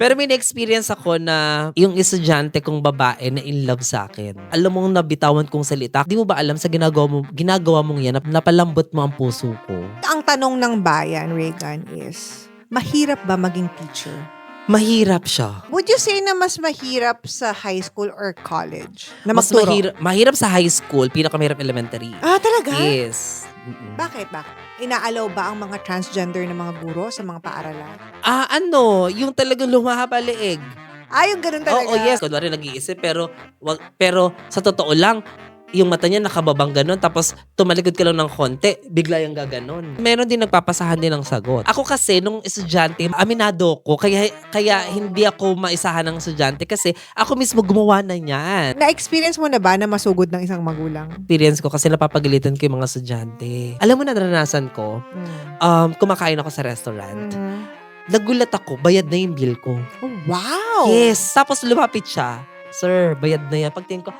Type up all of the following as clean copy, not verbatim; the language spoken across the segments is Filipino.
Pero may na-experience ako na yung estudyante kong babae na in love sa akin. Alam mong nabitawan kong salita. Di mo ba alam sa ginagawa mong yan, napalambot mo ang puso ko. Ang tanong ng bayan, Regan, is, mahirap ba maging teacher? Mahirap siya. Would you say na mas mahirap sa high school or college? Na Mas magturo? mahirap sa high school, pinakamahirap elementary. Ah, talaga? Yes. Mm-mm. Bakit? Inaalaw ba ang mga transgender na mga guro sa mga paaralan? Yung talagang lumahaba leeg. Yung ganun talaga. Oo, yes. Kunwari nag-iisip, pero sa totoo lang, yung mata niya nakababang ganon, tapos tumalikod ka lang ng konti, bigla yung gaganon. Meron din nagpapasahan din ng sagot. Ako kasi, nung estudyante, aminado ko, kaya hindi ako maisahan ng estudyante kasi ako mismo gumawa na niyan. Na-experience mo na ba na masugod ng isang magulang? Experience ko kasi napapagalitan ko yung mga estudyante. Alam mo na naranasan ko, kumakain ako sa restaurant. Nagulat ako, bayad na yung bill ko. Oh, wow! Yes. Tapos lumapit siya. Sir, bayad na yan. Pagtingin ko,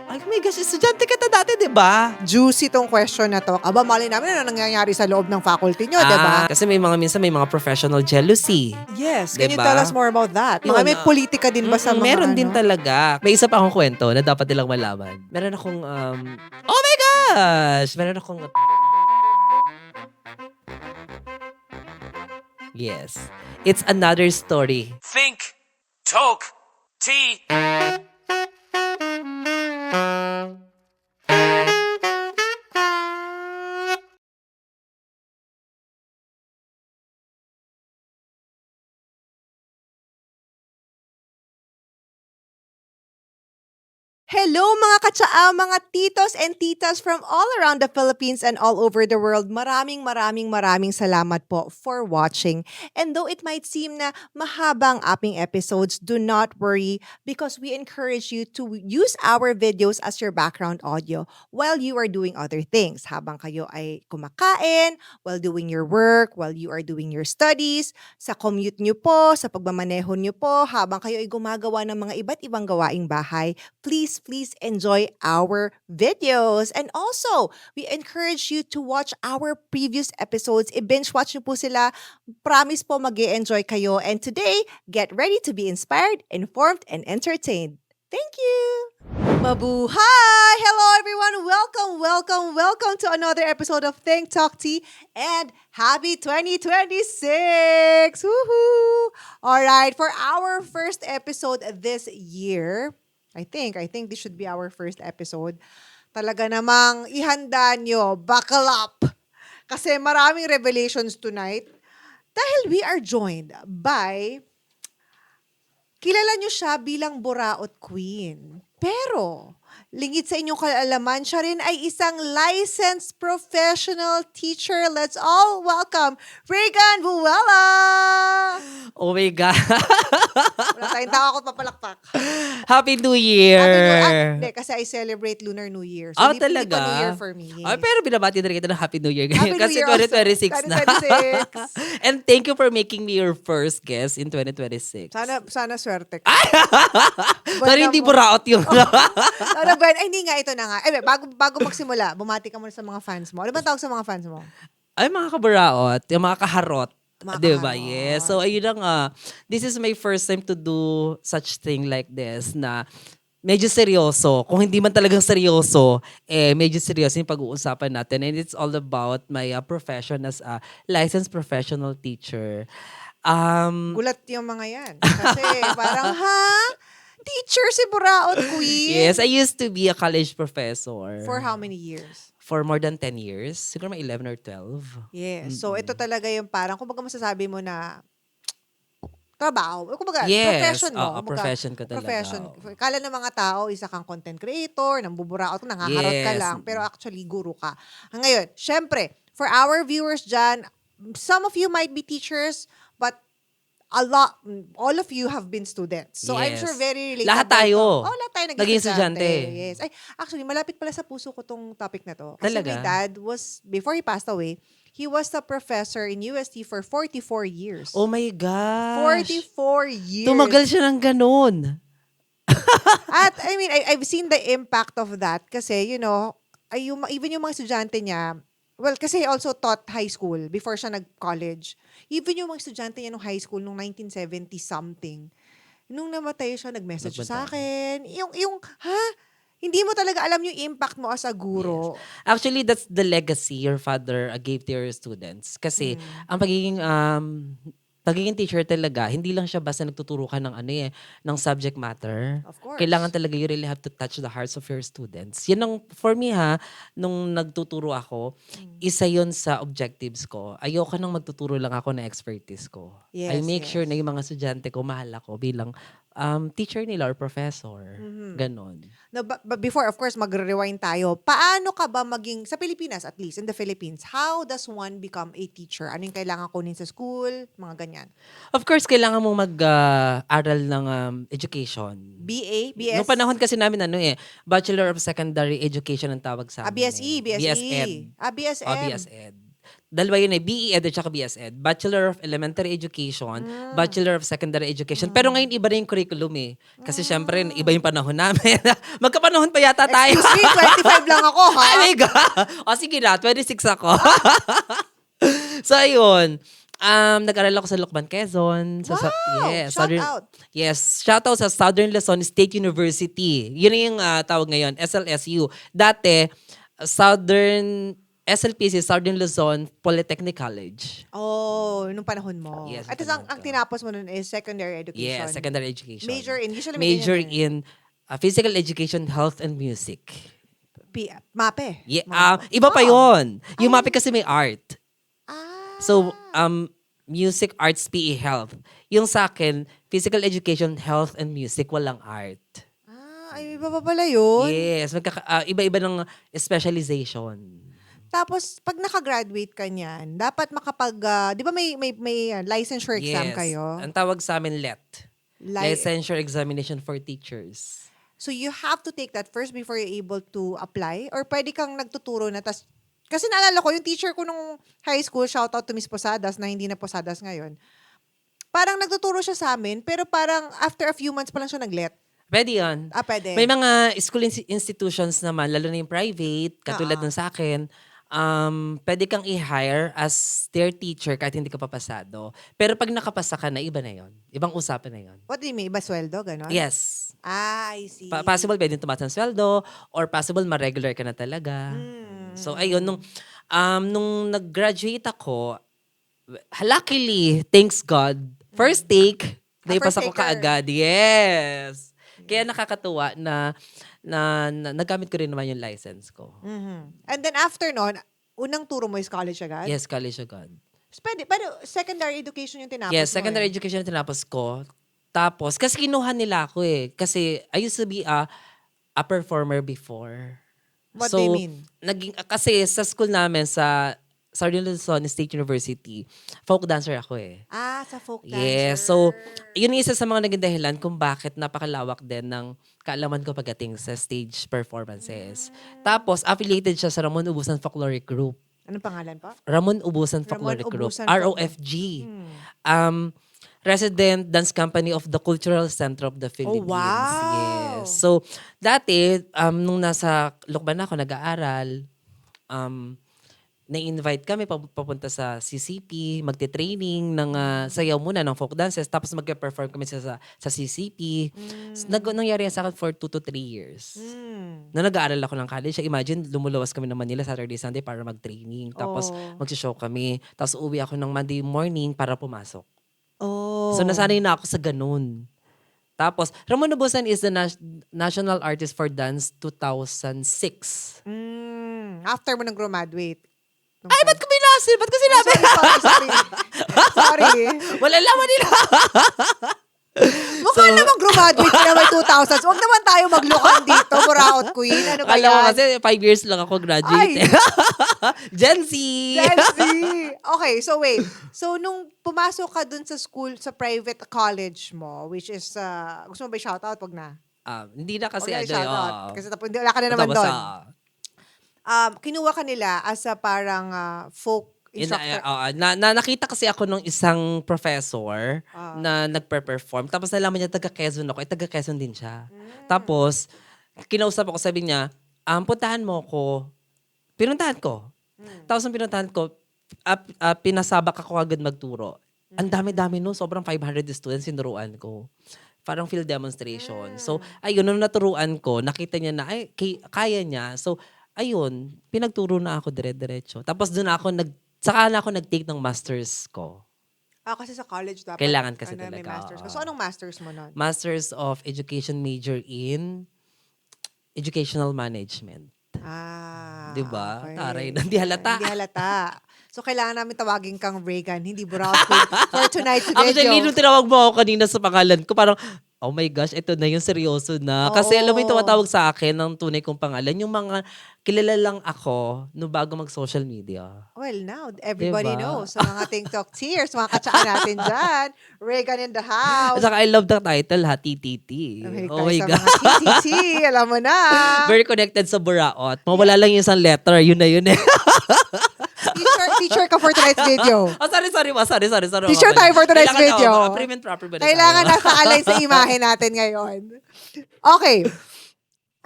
ay my gosh, estudyante ka na dati, di ba? Juicy tong question na to. Aba, mali namin ano nangyayari sa loob ng faculty nyo, di ba? Kasi minsan may mga professional jealousy. Yes. Can you Diba? tell us more about that? Yun, May politika din ba sa mga Meron din ano? talaga. May isa pa akong kwento na dapat nilang malaman. Meron akong, oh my gosh! Meron akong, yes. It's another story. Think, talk, tea. Hello mga katsaa, mga titos and titas from all around the Philippines and all over the world. Maraming salamat po for watching. And though it might seem na mahaba ang aming episodes, do not worry because we encourage you to use our videos as your background audio while you are doing other things. Habang kayo ay kumakain, while doing your work, while you are doing your studies, sa commute nyo po, sa pagmamaneho nyo po, habang kayo ay gumagawa ng mga iba't ibang gawaing bahay, please enjoy our videos. And also, we encourage you to watch our previous episodes. I-binge watch nyo po sila. Promise po mag-e-enjoy kayo. And today, get ready to be inspired, informed, and entertained. Thank you! Mabuhay! Hello everyone! Welcome to another episode of Think Talk Tea and happy 2026! Woohoo! Alright, for our first episode this year, I think this should be our first episode. Talaga namang ihanda nyo, buckle up. Kasi maraming revelations tonight. Dahil we are joined by, kilala nyo siya bilang Buraot Queen. Pero, lingid sa inyong kaalaman, siya rin ay isang licensed professional teacher. Let's all welcome Regan Buwela! Oh my God. Wala tayong tao ako papalakpak. Happy New Year! Happy New Year. Hindi, kasi I celebrate Lunar New Year. So, hindi talaga? pa New Year for me. Pero binabati na rin kita ng Happy New Year. Happy New Kasi Year also. 2026 na. 2026. And thank you for making me your first guest in 2026. Sana swerte ka. Sorry, hindi buraot yung... Sana ba? Ay, hindi nga, ito na nga. Bago magsimula, bumati ka muna sa mga fans mo. Ano ba tawag sa mga fans mo? Ay, mga kaburaot, yung mga kaharot. Mga Diba? kaharot. Yes. So, ayun na nga. This is my first time to do such thing like this na medyo seryoso. Kung hindi man talagang seryoso, medyo seryoso yung pag-uusapan natin. And it's all about my profession as a licensed professional teacher. Gulat yung mga yan. Kasi parang, teacher si Buraot Queen? Yes, I used to be a college professor. For how many years? For more than 10 years. Siguro may 11 or 12. Yes. So, ito talaga yung parang, kumbaga masasabi mo na, trabaho. Kumbaga, Yes. profession mo. Oo, profession ko talaga. Profession. Oo. Kala ng mga tao, isa kang content creator, nambuburaot, nangaharot ka Yes. lang, pero actually, guru ka. Ngayon, syempre, for our viewers dyan, some of you might be teachers, but all of you have been students. So, I'm Yes. sure very relatable. Lahat tayo. Lahat tayo Naging estudyante. Yes. Ay, actually, malapit pala sa puso ko tong topic na to. Kasi Talaga? my dad was, before he passed away, he was a professor in UST for 44 years. Oh my gosh. 44 years. Tumagal siya ng ganun. At, I've seen the impact of that kasi, even yung mga estudyante niya, well, kasi he also taught high school before siya nag-college. Even yung mga estudyante niya nung high school nung 1970-something, nung namatay siya, nag-message siya sa Nagbanta. akin. Ha? Hindi mo talaga alam yung impact mo as a guro. Actually, that's the legacy your father gave to your students. Kasi, ang pagiging teacher talaga, hindi lang siya basta nagtuturo ka ng ng subject matter. Of course. Kailangan talaga you really have to touch the hearts of your students. Yan ang, for me nung nagtuturo ako, isa yon sa objectives ko. Ayoko nang magtuturo lang ako na expertise ko. I Yes, make sure yes. na yung mga estudyante ko, mahal ako bilang teacher nila or professor. Ganon. No, but before, of course, mag-rewind tayo. Paano ka ba maging, sa Pilipinas at least, in the Philippines, how does one become a teacher? Ano yung kailangan kunin sa school? Mga ganyan. Of course, kailangan mo mag-aral ng education. BA? BS? Noong panahon kasi namin Bachelor of Secondary Education ang tawag sa amin. BSE, BSE. BSED. BSM. BSED. Dalawa yun BE-Ed at saka BSED. Bachelor of Elementary Education, Bachelor of Secondary Education. Pero ngayon iba na yung curriculum Kasi syempre, iba yung panahon namin. Magkapanahon pa yata tayo. Excuse me, 25 lang ako, ha? Oh my God! O sige na, 26 ako. So ayun. Nag-aral ako sa Lokban, Quezon. Wow! Shout out. Yes, shout out sa Southern Luzon State University. Yun na yung tawag ngayon, SLSU. Dati, SLPC, Southern Luzon Polytechnic College. Oh, nung panahon mo. Yes, At nung panahon ang ko. tinapos mo nun is secondary education. Yes, secondary education. Major in, usually Major may ganyan in physical education, health, and music. MAPE. Yeah, iba pa yon. Yung MAPE kasi may art. Ah. So, music, arts, PE, health. Yung sa akin, physical education, health, and music, walang art. Ay, iba pa pala yun. Yes, iba-iba ng specialization. Tapos, pag nakagraduate ka niyan, dapat di ba may licensure exam kayo? Ang tawag sa amin, LET. Li- Licensure Examination for Teachers. So, you have to take that first before you're able to apply? Or pwede kang nagtuturo na, kasi naalala ko, yung teacher ko nung high school, shout out to Miss Posadas, na hindi na Posadas ngayon, parang nagtuturo siya sa amin, pero parang after a few months pa lang siya nag-let. Pwede yun. Pwede. May mga school institutions naman, lalo na yung private, katulad ng sa akin, pwede kang i-hire as their teacher kahit hindi ka papasado. Pero pag nakapasa ka na, iba na yon. Ibang usapan na yon. What do you mean? Iba sweldo? Ganon? Yes. I see. Possible pwede tumaas ng sweldo or possible ma-regular ka na talaga. So ayun, nung nag-graduate ako, luckily, thanks God, first take, naipasa ko first taker. kaagad. Yes. Kaya nakakatuwa na nagamit ko rin naman yung license ko. And then after nun, unang turo mo is college agad? Yes, college agad. Pero secondary education yung tinapos Yes, mo secondary eh. education yung tinapos ko. Tapos, kasi kinuha nila ako Kasi I used to be a performer before. What do you mean? Kasi sa school namin, sa Southern Luzon State University, folk dancer ako Sa folk dancer. Yes. So, yun yung isa sa mga naging dahilan kung bakit napakalawak din ng kaalaman ko pagdating sa stage performances. Tapos, affiliated siya sa Ramon Ubusan Folkloric Group. Anong pangalan pa? Ramon Ubusan Folkloric Group. Ubusan ROFG. Resident Dance Company of the Cultural Center of the Philippines. wow! Yes. So, dati, nung nasa Lokban ako, nag-aaral, na-invite kami papunta sa CCP, magte-training ng sayaw muna ng folk dances, tapos magpe-perform kami sa CCP. Nangyari yan sa akin for 2 to 3 years. Na nag-aaral ako ng college, imagine, lumuluwas kami ng Manila Saturday, Sunday para mag-training. Tapos mag-show kami. Tapos uwi ako ng Monday morning para pumasok. So nasanay na ako sa ganun. Tapos, Ramon Ubusan is the National Artist for Dance 2006. After mo nang graduate. Ay, ba't ko binasin? Ba't ko sinabi? Sorry. Sorry. Wala laman nila. Mukha naman graduate ka naman 2000s. Huwag naman tayo maglokan dito, Buraot Queen. Ano ba Alam mo yan? kasi 5 years lang ako graduate. Ay. Gen Z. Gen Z. Okay, so wait. So, nung pumasok ka dun sa school, sa private college mo, which is, gusto mo ba i-shoutout? Wag na. Hindi na kasi Wag na ano. i-shoutout. Kasi wala ka na naman doon. Kinuha ka nila as a parang folk instructor. Nakita kasi ako nung isang professor na nagpe-perform. Tapos nalaman niya taga Quezon ako. Taga Quezon din siya. Tapos, kinausap ako, sabi niya, puntahan mo ko. Pinuntahan ko. Tapos ang pinuntahan ko, pinasabak ako agad magturo. Ang dami-dami nun, sobrang 500 students sinuruan ko. Parang field demonstration. So, ayun, nung naturuan ko, nakita niya na, ay, kaya niya. So, ayun, pinagturo na ako dire-diretso. Tapos doon ako saka na ako nag-take ng masters ko. Kasi sa college dapat. Kailangan kasi may talaga, masters ka. oo. So, anong masters mo nun? Masters of Education major in Educational Management. Diba? Okay. Taray na, hindi halata. Hindi halata. So, kailangan namin tawagin kang Reagan, hindi Borowski for tonight's video. Actually, nung tinawag mo ako kanina sa pangalan ko, parang, oh my gosh, ito na yung seryoso na. Kasi alam mo yung tumatawag sa akin ng tunay kong pangalan, yung mga kilala lang ako no bago mag-social media. Well, now, everybody Diba? knows. Sa mga TikTok tears, mga katsaka natin dyan. Reagan in the house. At saka I love the title ha, TTT. Oh my sa God. mga TTT, alam mo na. Very connected sa Buraot. Mawala lang yung isang letter, yun na yun eh. Teacher ka for tonight's video. Oh, sorry. Teacher tayo for tonight's video. Prim and proper ba na Kailangan tayo? naka-align sa imahe natin ngayon. Okay.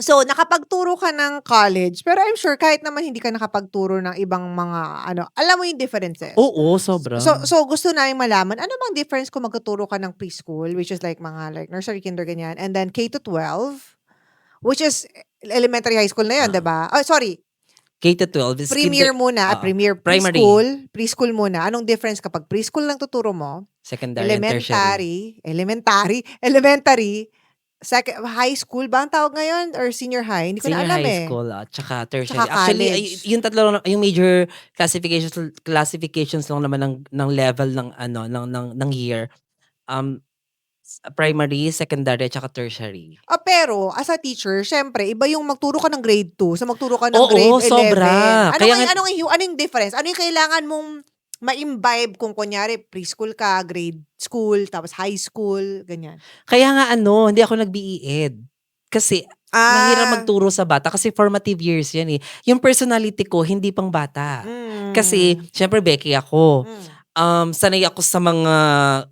So, nakapagturo ka ng college, pero I'm sure kahit naman hindi ka nakapagturo ng ibang mga, alam mo yung differences. Oo, sobra. So gusto namin malaman, ano bang difference kung magtuturo ka ng preschool, which is like nursery, kinder, ganyan, and then K-12, which is elementary, high school na yun, diba? Oh, sorry. K-12 is Premier muna, premier primary. preschool muna. Anong difference kapag preschool lang tuturo mo? Secondary and tertiary. Elementary, high school ba ang tawag ngayon? Or senior high? Hindi ko Senior na alam high school at saka tertiary. Tsaka Actually, college. yung tatlo lang, yung major classifications lang naman ng level ng year. Primary, secondary, at saka tertiary. Pero, as a teacher, syempre, iba yung magturo ka ng grade 2 sa magturo ka ng Oo, grade 11. sobra. Ano yung difference? Ano yung kailangan mong ma-imbibe kung kunyari preschool ka, grade school, tapos high school, ganyan? Kaya nga hindi ako nag-BE-Ed. Kasi mahirap magturo sa bata kasi formative years yan eh. Yung personality ko, hindi pang bata. Kasi, syempre, Becky ako. Sanay ako sa mga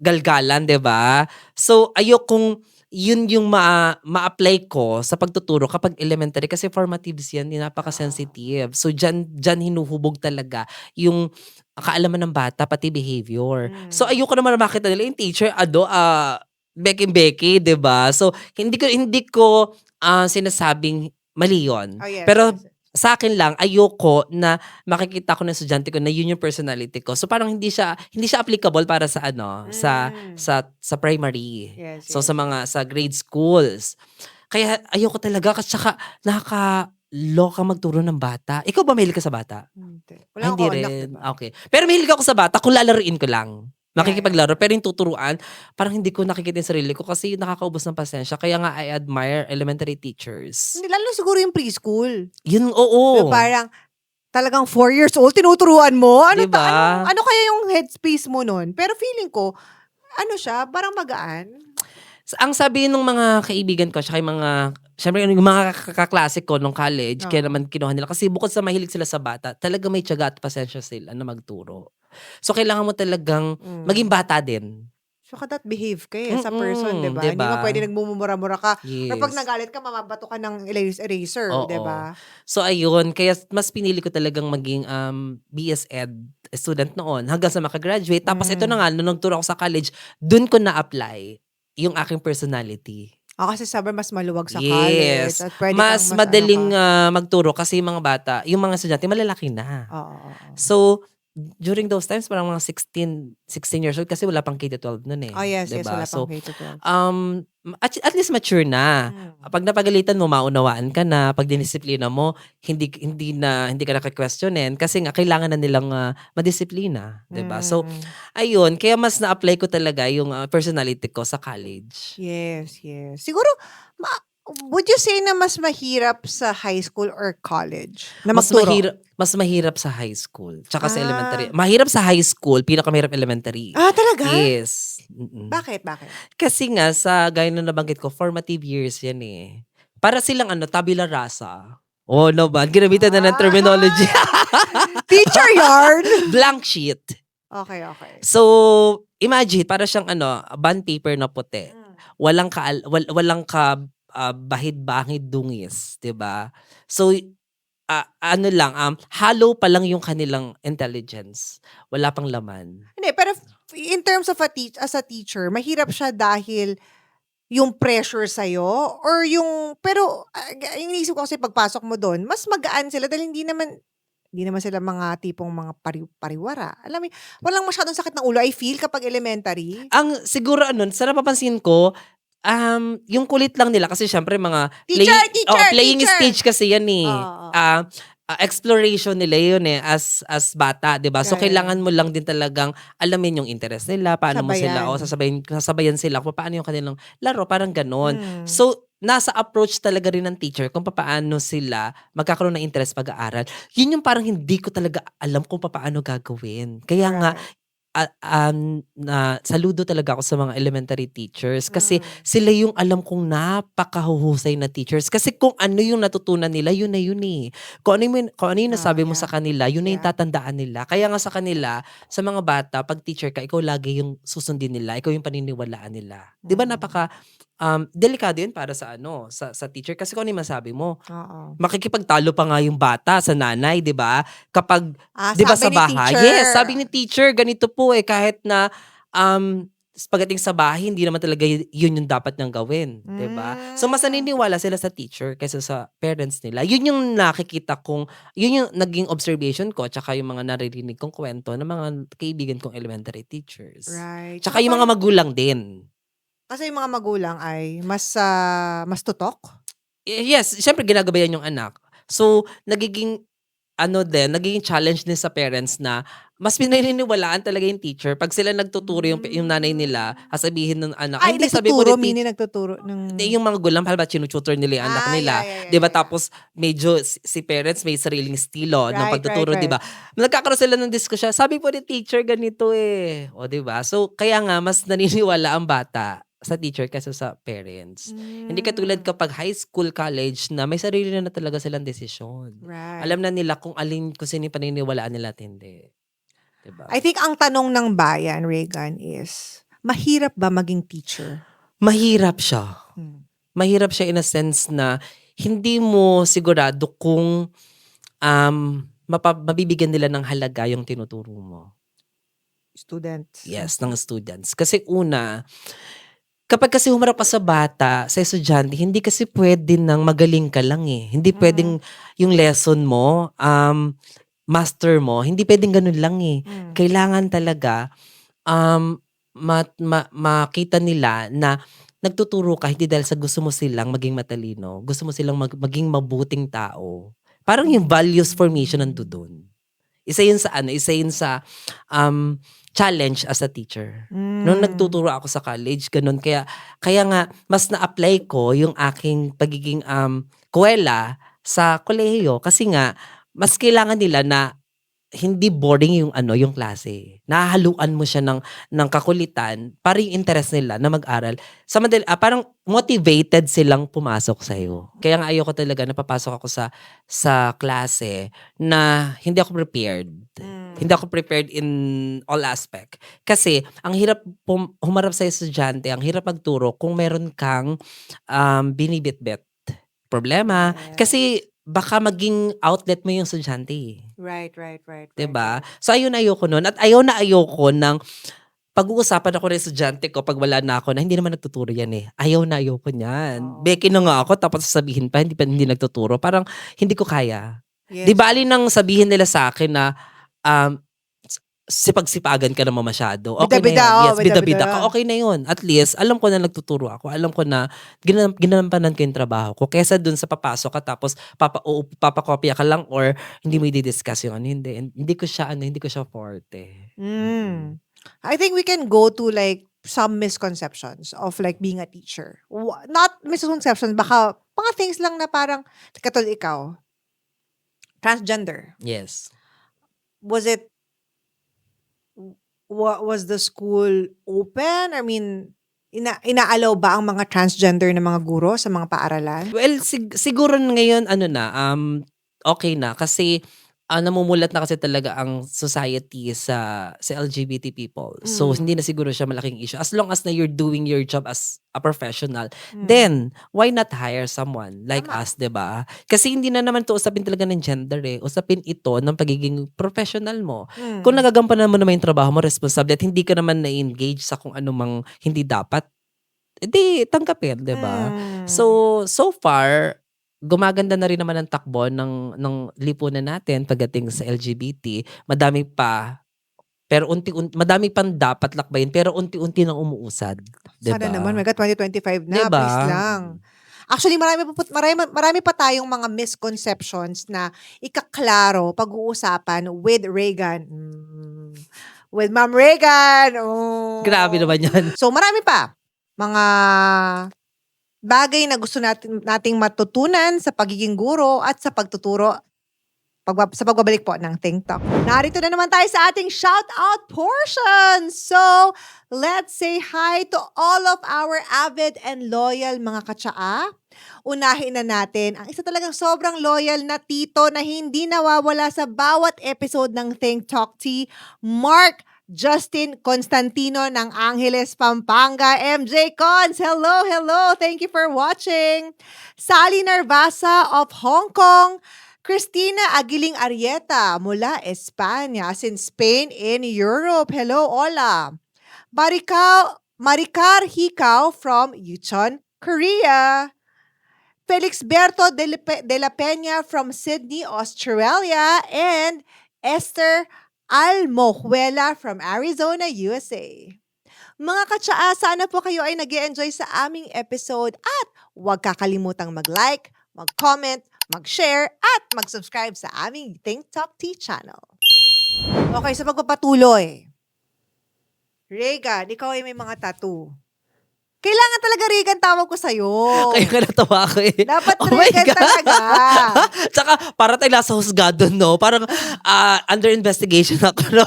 galgalan, 'di ba? So ayokong yun yung ma-apply ko sa pagtuturo kapag elementary kasi formatives yan, napaka-sensitive. So dyan hinuhubog talaga yung kaalaman ng bata pati behavior. So ayoko naman makita nila yung teacher Becky, 'di ba? So hindi ko sinasabing mali yun. Oh, yes, Pero yes. sa akin lang, ayoko na makikita ko ng estudyante ko na yun yung personality ko. So parang hindi siya applicable para sa sa primary. Yes, So yes. sa grade schools. Kaya ayoko talaga kasi saka nakakaloka magturo ng bata. Ikaw ba mahilig ka sa bata? Wala Hindi akong anak, rin. diba? Okay. Pero mahilig ako sa bata kung lalaruin ko lang. Makikipaglaro. Pero yung tuturuan, parang hindi ko nakikita yung sarili ko kasi nakakaubos ng pasensya. Kaya nga I admire elementary teachers. Hindi, lalo siguro yung preschool. Yun, oo. Parang, talagang 4 years old, tinuturuan mo? Diba? Ano kaya yung headspace mo nun? Pero feeling ko, siya, parang magaan. Ang sabi ng mga kaibigan ko, tsaka yung syempre yung mga kaklase ko nung college, kaya naman kinuha nila. Kasi bukod sa mahilig sila sa bata, talaga may tiyaga at pasensya sila na magturo. So, kailangan mo talagang maging bata din. So, that behave ka sa person, diba? Diba? Hindi mo pwede nagmumura-mura ka. Yes. Kapag nagalit ka, mamabato ka ng eraser, Oo. diba? So, ayun. Kaya mas pinili ko talagang maging BS Ed student noon hanggang sa makagraduate. Tapos ito na nga, nung nagturo ako sa college, dun ko na-apply yung aking personality. Kasi sabi mas maluwag sa Yes. college. At pwede Mas kang madaling magturo kasi yung mga bata, yung mga estudyante, malalaki na. Oo. So, during those times, parang mga 16 years old kasi wala pang K-12 nun eh. Oh, yes, diba? wala So, pang K-12. at least mature na. Pag napagalitan mo, maunawaan ka na. Pag dinisiplina mo, hindi ka naka-questionin kasi nga kailangan na nilang madisiplina, 'di ba? So, ayun, kaya mas na-apply ko talaga yung personality ko sa college. Yes. Siguro, would you say na mas mahirap sa high school or college na magturo? Mas mahirap sa high school, tsaka sa elementary. Mahirap sa high school, pinakamahirap elementary. Talaga? Yes. Bakit? Kasi nga, gaya na nabanggit ko, formative years yan eh. Para silang tabula rasa. Oh, no ba? Ginamitan na ng terminology. Teacher yarn? Blank sheet. Okay. So, imagine, para siyang bond paper na puti. Walang bahid-bahid dungis, 'di ba? So, ano lang, hollow pa lang yung kanilang intelligence. Wala pang laman. Hindi, pero in terms of as a teacher, mahirap siya dahil yung pressure sa'yo or yung, pero iniisip ko kasi pagpasok mo doon, mas magaan sila dahil hindi naman sila mga tipong mga pariwara. Alam mo, walang masyadong sakit ng ulo, I feel, kapag elementary. Ang siguro sa napapansin ko, yung kulit lang nila kasi syempre mga playing Teacher! stage kasi yan eh. Oo. Exploration nila yun eh as bata, 'di ba? So Right. kailangan mo lang din talagang alamin yung interest nila, paano mo sila Sabayan. sasabayan sila kung paano yung kanilang laro, parang ganon. Mm. So nasa approach talaga rin ng teacher kung paano sila magkakaroon ng interest pag-aaral. Yun yung parang hindi ko talaga alam kung paano gagawin. Kaya nga saludo talaga ako sa mga elementary teachers kasi sila yung alam kong napakahuhusay na teachers. Kasi kung ano yung natutunan nila, yun na yun eh. Kung ano yung nasabi mo sa kanila, yun na yung tatandaan nila. Kaya nga sa kanila, sa mga bata, pag teacher ka, ikaw lagi yung susundin nila, ikaw yung paniniwalaan nila. Di ba napaka delikado yun para sa sa teacher kasi kung ano yung masabi mo, Oo. makikipagtalo pa nga yung bata sa nanay, 'di ba? Kapag 'di ba sa Sabi ni bahay? teacher. Yes, sabi ni teacher ganito po eh kahit na pagdating sa bahay hindi naman talaga yun yung dapat niyang gawin, 'di ba? So mas naniniwala sila sa teacher kaysa sa parents nila. Yun yung nakikita kong yun yung naging observation ko tsaka yung mga naririnig kong kwento ng mga kaibigan kong elementary teachers. Right. Tsaka yung mga magulang din. Kasi yung mga magulang ay mas tutok. Yes, siyempre ginagabayan yung anak. So, nagiging challenge din sa parents na mas pinaniniwalaan talaga yung teacher. Pag sila nagtuturo yung nanay nila, sasabihin ng anak, Ay, hindi sabi ko nagtuturo, ni meaning nagtuturo ng... yung mga gulang, halimbawa tinututor nila yung anak nila. yeah, 'Di ba? yeah. Tapos medyo si parents may sariling estilo ng Right, pagtuturo, right, 'di ba? Nagkakaroon sila ng diskusyon. Sabi po ni teacher ganito eh. O 'di ba? So kaya nga mas naniniwala ang bata sa teacher kaysa sa parents. Hindi katulad kapag high school, college na may sarili na talaga silang desisyon. Right. Alam na nila kung sino yung paniniwalaan nila at hindi. 'Di ba? I think ang tanong ng bayan, Regan, is, mahirap ba maging teacher? Mahirap siya. Mahirap siya in a sense na hindi mo sigurado kung mabibigyan nila ng halaga yung tinuturo mo. Students. Yes, ng students. Kasi una, kapag kasi humarap ka sa bata, sa estudyante, hindi kasi pwede nang magaling ka lang eh. Hindi pwedeng yung lesson mo, master mo, hindi pwedeng ganun lang eh. Kailangan talaga makita nila na nagtuturo ka hindi dahil sa gusto mo silang maging matalino, gusto mo silang maging mabuting tao. Parang yung values formation nandoon. Isa yun sa challenge as a teacher. Nung nagtuturo ako sa college, ganun. Kaya nga, mas na-apply ko yung aking pagiging kuwela sa kolehiyo. Kasi nga, mas kailangan nila na hindi boring yung klase. Nahahaluan mo siya ng kakulitan para yung interest nila na mag-aral. Parang motivated silang pumasok sa'yo. Kaya nga ayoko talaga napapasok ako sa klase na hindi ako prepared. Hindi ako prepared in all aspect. Kasi ang hirap humarap sa estudyante, ang hirap magturo kung meron kang binibitbit problema. Kasi baka maging outlet mo yung estudyante eh. Right. 'Di ba? So ayoko nun at ayaw na ayoko ng pag-uusapan ako ng estudyante ko pag wala na ako na hindi naman nagtuturo yan eh. Ayaw niyan. Beki na nga ako tapos sasabihin pa hindi nagtuturo. Parang hindi ko kaya. Yes. Di bali nang sabihin nila sa akin na sipag-sipagan ka naman masyado. Okay Bida-bida, na yun. Yes, bida-bida. bida-bida ka. Okay na yun. At least, alam ko na nagtuturo ako. Alam ko na ginanampanan ko yung trabaho ko. Kesa dun sa papasok ka tapos papakopya ka lang or hindi mo i-discuss yung Hindi ko siya forte. I think we can go to like some misconceptions of like being a teacher. Not misconceptions, baka mga things lang na parang, katulad ikaw, transgender. Yes. Was the school open? I mean, inaalaw ba ang mga transgender na mga guro sa mga paaralan? Well, siguro ngayon okay na kasi namumulat na kasi talaga ang society sa LGBT people. So, hindi na siguro siya malaking issue. As long as na you're doing your job as a professional, then, why not hire someone like Tama. us, 'di ba? Kasi hindi na naman 'to usapin talaga ng gender eh. Usapin ito ng pagiging professional mo. Kung nagagampanan mo naman yung trabaho mo, responsable at hindi ka naman na-engage sa kung ano mang hindi dapat, edi tanggapin, 'di ba? So far, gumaganda na rin naman ang takbo ng lipunan natin pagdating sa LGBT. Madami pa, pero madami pang dapat lakbayin, pero unti-unti nang umuusad, 'di Sana ba? naman, my God, 2025 na, 'Di ba? please lang. Actually, marami pa tayong mga misconceptions na ikaklaro pag-uusapan with Reagan. With Ma'am Reagan. Oh. Grabe naman 'yan. So, marami pa mga bagay na gusto nating matutunan sa pagiging guro at sa pagtuturo sa pagbabalik po ng Think Talk. Narito na naman tayo sa ating shout-out portion. So, let's say hi to all of our avid and loyal mga katsaa. Unahin na natin ang isa talagang sobrang loyal na tito na hindi nawawala sa bawat episode ng Think Talk Tea, Mark Justin Constantino ng Angeles, Pampanga. MJ Cons, hello, hello. Thank you for watching. Sally Narvasa of Hong Kong. Christina Aguiling Arieta mula Espanya, as in Spain in Europe. Hello, hola. Maricar Hikaw from Yucheon, Korea. Felix Berto de la Peña from Sydney, Australia. And Esther Almojuela from Arizona, USA. Mga katsaa, sana po kayo ay nag-enjoy sa aming episode at huwag kakalimutang mag-like, mag-comment, mag-share at mag-subscribe sa aming Think Talk Tea channel. Okay, sa pagpapatuloy. Reagan, ikaw ay may mga tattoo. Kailangan talaga Reagan tawag ko sa'yo. Kaya nga natawa ako eh. Dapat Oh my Reagan God. talaga. Tsaka, para tayo nasa husgado, no? Parang under investigation ako, no?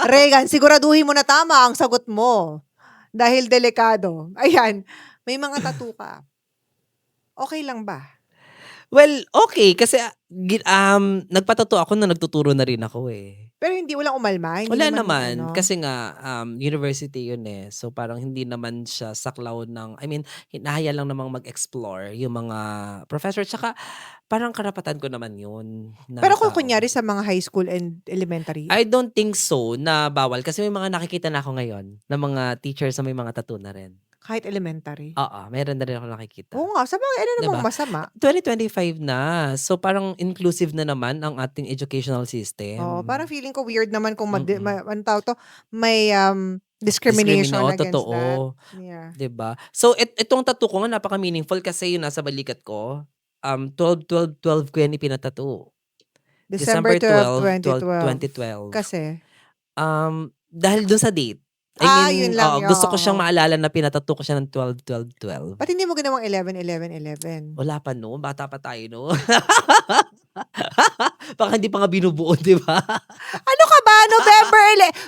Reagan, siguraduhin mo na tama ang sagot mo. Dahil delikado. Ayan, may mga tattoo ka. Okay lang ba? Well, okay. Kasi nagpatato ako na nagtuturo na rin ako eh. Pero hindi, walang umalma. Hindi Wala naman. ano. Kasi nga, university yun eh. So parang hindi naman siya saklaw ng, hinahaya lang namang mag-explore yung mga professor. Tsaka parang karapatan ko naman yun. Na Pero kung tao. kunyari sa mga high school and elementary, I don't think so na bawal. Kasi may mga nakikita na ako ngayon na mga teachers na may mga tattoo na rin. kahit elementary. Oo, meron na rin ako nakikita. Oo nga, sa mga ano namang Diba? masama. 2025 na. So parang inclusive na naman ang ating educational system. Oo, parang feeling ko weird naman kung Mm-mm. ano tawag to, may discrimination against totoo. that. Yeah. 'Di ba? So itong tattoo ko nga napaka-meaningful kasi yung nasa balikat ko, 12 ko yan ipinatattoo. December 12, 2012. 2012. Kasi, Dahil dun sa date. yun lang yun. Gusto ko siyang maalala na pinatattoo ko siya ng 12. ba't hindi mo ginawang 11-11-11? Wala pa no, bata pa tayo no. Baka hindi pa nga binubuo, 'di ba? Ano ka ba? November,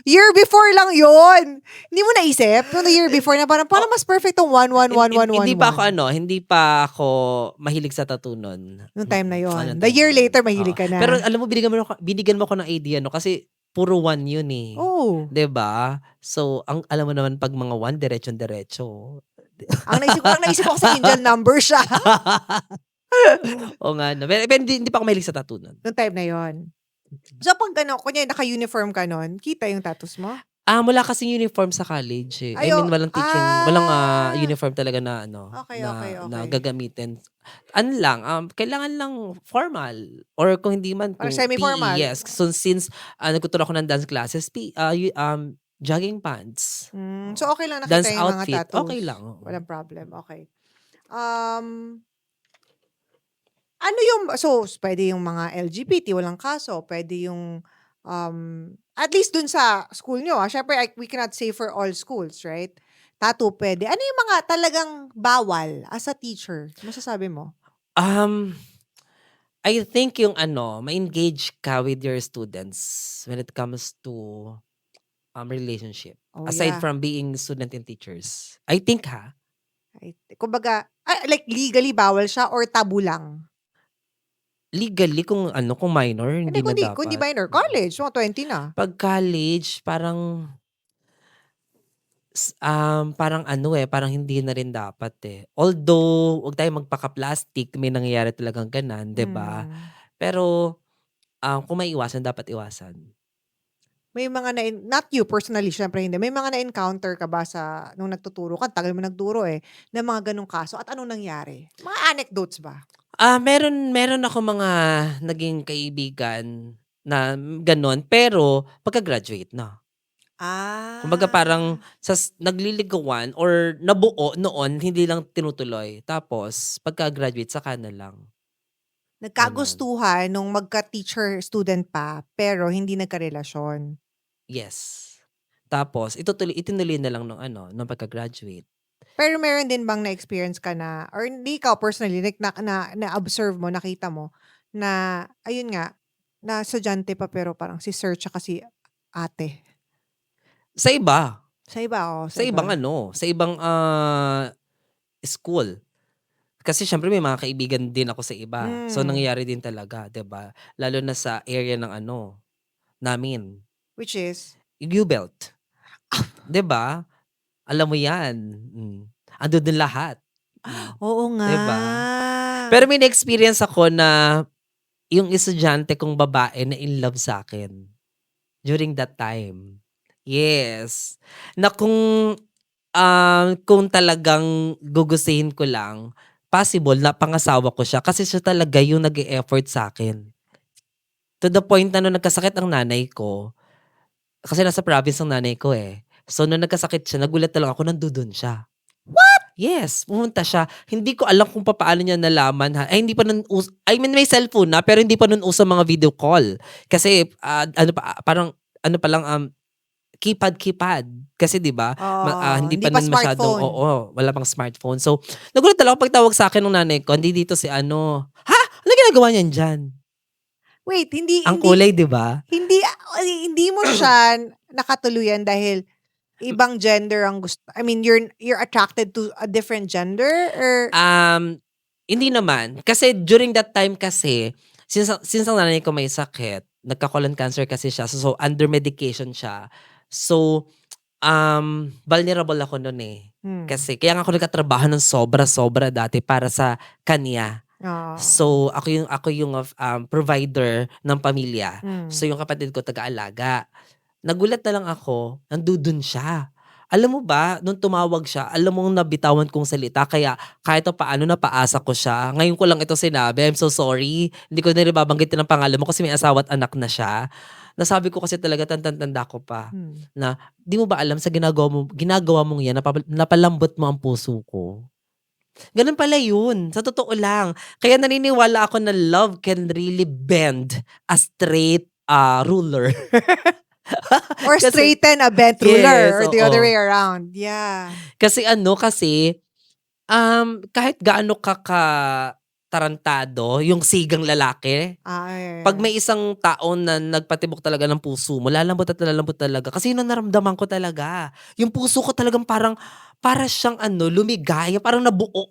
year before lang yun. Hindi mo naisip? Yung the year before na parang mas perfect tong 1-1-1-1-1-1. Hindi pa ako mahilig sa tattoo nun. Nung time na yun. Nung The time year na yun. later, mahilig ka na. Pero alam mo, binigyan mo ko ng idea, no? Kasi puro 1 yun eh. Oh. 'Di ba? So, alam mo naman pag mga 1, diretso. Ang naisip ko kasi angel number siya. O nga, no? Pero hindi pa ako mahilig sa tattoo nun. Nung time na yon. So pag gano'n, kunyari naka-uniform ka nun, kita yung tattoos mo? Wala kasing uniform sa college eh. Walang teaching, walang uniform talaga na Okay. na gagamitin. Kailangan lang formal or kung hindi man Or kung semi-formal. PE, yes. So since nagtuturo ako ng dance classes, jogging pants. So okay lang Dance nakita yung mga outfit, tattoos? okay lang. Walang problem, okay. Ano yung, so pwede yung mga LGBT, walang kaso, pwede yung, at least dun sa school nyo, syempre we cannot say for all schools, right? Tattoo pwede. Ano yung mga talagang bawal as a teacher? Masasabi mo? I think yung ma-engage ka with your students when it comes to relationship. Oh, Aside yeah. from being student and teachers. I think Kumbaga, like legally bawal siya or tabu lang? Legally kung kung minor Hindi, hindi na kundi dapat. minor, college, mga 20 na. Pag college parang parang parang hindi na rin dapat, eh. Although, 'wag tayong magpaka-plastic, may nangyayari talagang ganan, 'di ba? Hmm. Pero, kung maiiwasan dapat iwasan. May mga not you personally, syempre hindi. May mga na-encounter ka ba sa nung nagtuturo ka, tagal mo nagturo, eh, na mga gano'ng kaso at anong nangyari? Mga anecdotes ba? Meron ako mga naging kaibigan na gano'n, pero pagka-graduate na. Kumbaga parang Ah, nagliligawan or nabuo noon, hindi lang tinutuloy. Tapos pagka-graduate saka na lang, gano'n. nagkagustuhan nung magka-teacher-student pa, pero hindi nagkarelasyon. Yes. Tapos itinuloy na lang nung pagka-graduate. Pero meron din bang na-experience ka na or hindi ikaw personally, like na-observe mo, nakita mo na ayun nga, na estudyante pa pero parang si sir tsaka si ate? Sa iba, Sa iba, oo, sa sa ibang iba. sa ibang, school. Kasi siyempre may mga kaibigan din ako sa iba. So Hmm, nangyayari din talaga, 'di ba? Lalo na sa area ng namin, which is? yung U-Belt, 'di ba? Alam mo 'yan, andun din lahat, Oo nga. 'di ba? Pero may na-experience ako na yung estudyante kong babae na in love sa'kin during that time. Yes, na kung talagang gugustuhin ko lang, possible na pangasawa ko siya kasi siya talaga yung nag-e-effort sa'kin. To the point na nung nagkasakit ang nanay ko, kasi nasa province ang nanay ko, eh. So nung nagkasakit siya, nagulat na lang ako nandudun siya. Yes, pumunta siya. Hindi ko alam kung papaano niya nalaman, ha. Ay hindi pa nun I mean may cellphone na, pero hindi pa nun uso mga video call. Kasi, parang pa lang, keypad. Kasi 'di ba, Oo, hindi hindi pa pa nun masyadong smartphone. wala pang smartphone. So, nagulat na lang ako pagtawag sa'kin nung nanay ko, "Hindi dito si ano." "Ha? Anong ginagawa niyan diyan?" Wait, hindi Ang hindi kulay 'di ba? hindi mo siya nakatuluyan dahil ibang gender ang I mean, you're attracted to a different gender or Um, Hindi naman. Kasi during that time kasi, since ang nanay ko may sakit, nagka-colon cancer kasi siya. So, under medication siya. So, vulnerable ako nun, eh. hmm, Kasi kaya nga ako nagkatrabaho ng sobra-sobra dati para sa kanya. oo, So, ako yung provider ng pamilya. So, hmm. yung kapatid ko taga-alaga. Nagulat na lang ako, nandudun siya. Alam mo ba, nung tumawag siya, alam mong nabitawan kong salita kaya kahit paano napaasa ko siya. Ngayon ko lang ito sinabi, I'm so sorry. Hindi ko na rin babanggitin ang pangalan mo kasi may asawa at anak na siya. Nasabi ko kasi talaga tanda ko pa Hmm. na, di mo ba alam sa ginagawa mong yan, napalambot mo ang puso ko. Ganun pala yun, sa totoo lang. Kaya naniniwala ako na love can really bend a straight ruler. Or Kasi straighten a bent yes, ruler or the other way oo. around, yeah. Kasi, kahit gaano tarantado yung sigang lalaki, Ah, 'pag may yes. isang tao na nagpatibok talaga ng puso mo, lalambot talaga. Kasi yun ang naramdaman ko talaga. Yung puso ko talagang para siyang lumigaya, parang nabuo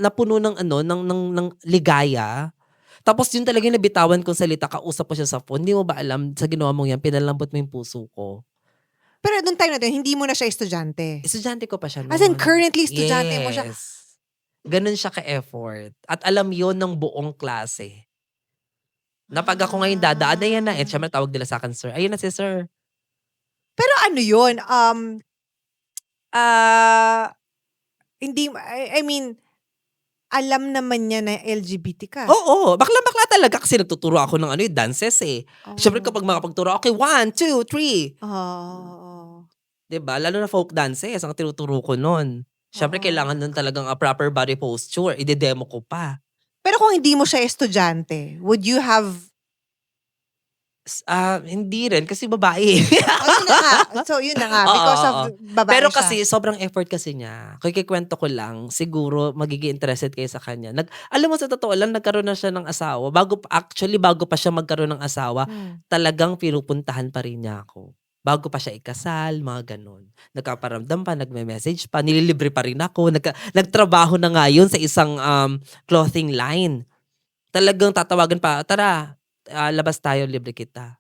napuno ng ligaya. Tapos yun talaga yung nabitawan kong salita, kausap ko siya sa phone, "Hindi mo ba alam sa ginawa mong yan pinalambot mo yung puso ko." Pero nung time na 'to, hindi mo na siya estudyante? Estudyante ko pa siya As in nun. currently estudyante mo siya? Yes. Ganun siya ka-effort at alam yon ng buong klase. Na 'pag ako ngayon dadaan, "Ayan na," Ah. siyempre tawag nila sa'kin, "Sir." "Ayun na si sir." Pero ano yun, ah, hindi I mean, alam naman niya na LGBT ka? Oo, baklang-bakla talaga kasi nagtuturo ako ng dances, eh. Siyempre Oh. kapag makapagturo, "Okay, 1, 2, 3." Oo, 'Di ba? Lalo na folk dances ang tinuturo ko nun. Siyempre oo. kailangan nun talagang a proper body posture, ide-demo ko pa. Pero kung hindi mo siya estudyante, would you have Hindi rin kasi babae, eh. oh, yun na nga. So, yun na nga Oo, because of oo. babae Pero siya. kasi sobrang effort kasi niya. Kung ikukuwento ko lang, siguro magiging interested kayo sa kanya. Alam mo sa totoo lang nagkaroon na siya ng asawa. Bago pa siya magkaroon ng asawa, Hmm. talagang pinupuntahan pa rin niya ako. Bago pa siya ikasal, mga gano'n. Nagpaparamdam pa, nagme-message pa, nililibre pa rin ako. Nagtrabaho na nga yun sa isang, clothing line. Talagang tatawagan pa, tara, labas tayo, libre kita.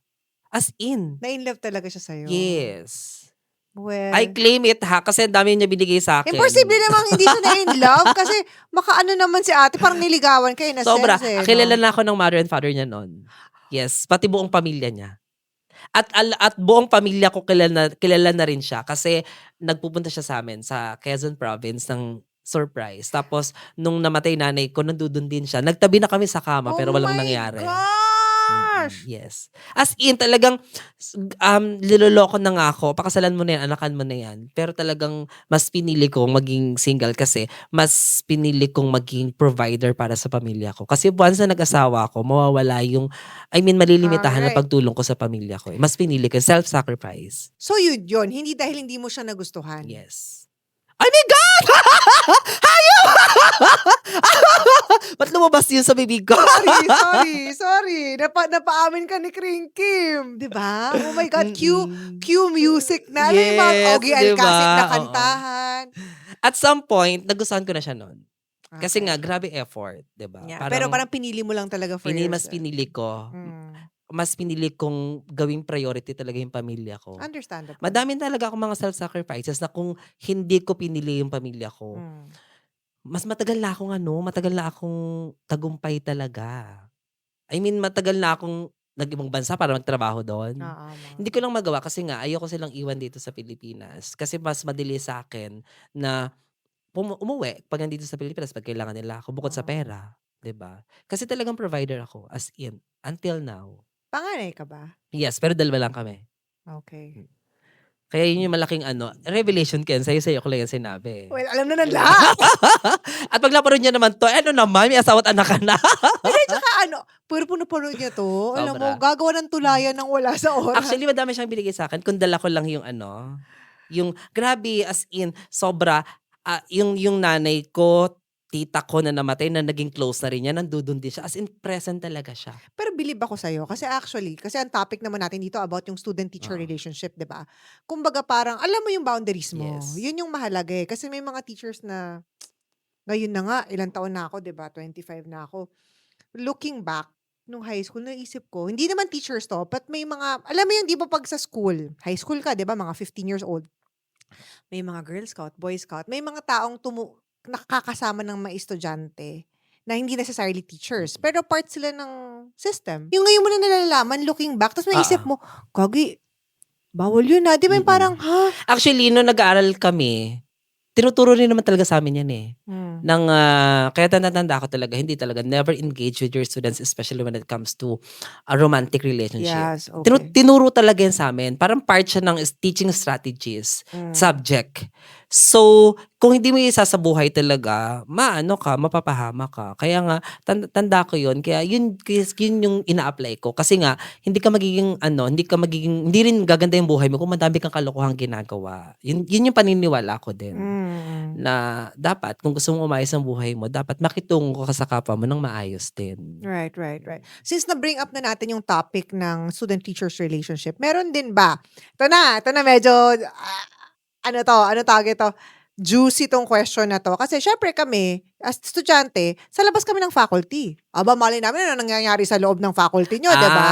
As in. Na in love talaga siya sa'yo. Yes. Well, I claim it ha, kasi ang dami niya binigay sa akin. imposible namang hindi siya na in love kasi makaano naman si ate, parang niligawan kayo na Sobra. sense eh. Kilala No? na ako ng mother and father niya noon. Yes, pati buong pamilya niya. At buong pamilya ko kilala na rin siya kasi nagpupunta siya sa amin sa Quezon Province ng surprise. Tapos nung namatay nanay ko, nandudun din siya. Nagtabi na kami sa kama pero walang nangyari. Oh my gosh! Yes. As in, talagang niloloko na nga ako. Pakasalan mo na yan, anakan mo na yan. Pero talagang mas pinili kong maging single kasi mas pinili kong maging provider para sa pamilya ko. Kasi once na nag-asawa ako, mawawala yung, malilimitahan na Alright. pagtulong ko sa pamilya ko. Mas pinili ko, self-sacrifice. So yun, hindi dahil hindi mo siya nagustuhan. Yes. Oh my God! Hayop! Ba't lumabas yun sa bibig ko? Sorry. Napaamin ka ni Kring Kim. Diba? Oh my God, cue music na. Yes, yung mga Yes, Ogie diba? Alcacid na Oo. kantahan. At some point, nagustuhan ko na siya noon. Kasi Okay. nga, grabe effort, diba? Yeah, pero parang pinili mo lang talaga for mas yourself. pinili ko. Mas pinili kong gawing priority talaga yung pamilya ko. Understandable. Madami talaga akong mga self-sacrifices na kung hindi ko pinili yung pamilya ko, mas matagal na akong tagumpay talaga. Matagal na akong nag-ibang bansa para magtrabaho doon. Hindi ko lang magawa kasi nga ayoko silang iwan dito sa Pilipinas. Kasi mas madali sa akin na umuwi pag nandito sa Pilipinas pag kailangan nila ako bukod sa pera. 'Di ba? Kasi talagang provider ako as in until now. Panganay ka ba? Yes, pero dalawa lang kami. Okay. Kaya yun yung malaking revelation ko yan. Sa'yo ko lang yan sinabi. Well, alam na ng lahat. At pag naparoon niya naman to, naman, may asawa at anak ka na. Hindi, tsaka puro napanood niya to. Alam mo, Sobra. gagawa ng tulayan ng wala sa oras. Actually, madami siyang binigay sa akin. Kung dala ko lang yung yung grabe as in, sobra, yung nanay ko, tita ko na namatay, na naging close na rin niya, nandudun din siya. As in, present talaga siya. Pero believe ako sa'yo. Kasi ang topic naman natin dito about yung student-teacher relationship, di ba? Kumbaga parang, alam mo yung boundaries mo. Yes. Yun yung mahalaga eh. Kasi may mga teachers na, ngayon na nga, ilang taon na ako, di ba? 25 na ako. Looking back, nung high school, naisip ko, hindi naman teachers to, but may mga, alam mo yung di ba pag sa school, high school ka, di ba? Mga 15 years old. May mga Girl Scout, Boy Scout, may mga taong nakakasama ng mga estudyante na hindi necessarily teachers, pero part sila ng system. Yung ngayon mo na nalalaman, looking back, tapos naisip mo, Gagi, bawal yun Di ba yung parang, ha? Actually, nung nag-aaral kami, tinuturo rin naman talaga sa amin yan eh. Kaya tanda-tanda ako talaga, hindi talaga, never engage with your students, especially when it comes to a romantic relationship. Yes, okay. Tinuro talaga yan sa amin. Parang part siya ng teaching strategies, subject. So, kung hindi mo isa sa buhay talaga, mapapahama ka. Kaya nga, tanda ko yun. Kaya yun yung ina-apply ko. Kasi nga, hindi rin gaganda yung buhay mo kung madami kang kalokohang ginagawa. Yun yung paniniwala ko din. Na dapat, kung gusto mong umayos ang buhay mo, dapat makitungo ka sa kapwa mo ng maayos din. Right. Since na-bring up na natin yung topic ng student-teachers relationship, meron din ba? Ito na medyo, ano tawag ito? Juicy tong question na to. Kasi syempre kami, as estudyante, sa labas kami ng faculty. Aba, mali namin ano nangyayari sa loob ng faculty nyo, diba?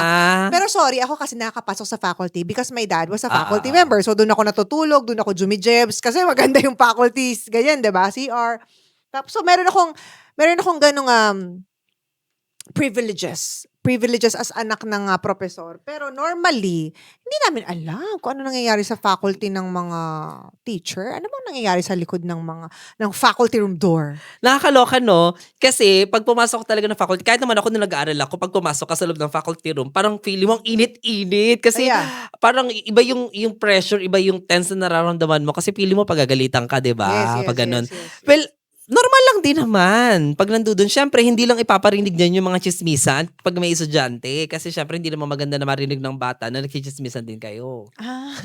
Pero sorry, ako kasi nakakapasok sa faculty because my dad was a faculty member. So doon ako natutulog, doon ako jumijebs kasi maganda yung faculties, ganyan, diba? CR. Tapos, so meron akong ganung privileges as anak ng professor. Pero normally, hindi namin alam kung ano nangyayari sa faculty ng mga teacher. Ano bang nangyayari sa likod ng faculty room door? Nakakaloka, no? Kasi pag pumasok talaga ng faculty, kahit naman ako nung nag-aaral ako, pag pumasok ka sa loob ng faculty room, parang feeling mo ang init-init. Kasi parang iba yung pressure, iba yung tense na nararamdaman mo. Kasi feeling mo pagagalitan ka, diba? Yes, Pag ganun. yes. Well, normal lang din naman. Pag nandun, syempre, hindi lang ipaparinig niyan yung mga chismisan pag may estudyante. Kasi syempre, hindi naman maganda na marinig ng bata na nagchichismisan din kayo.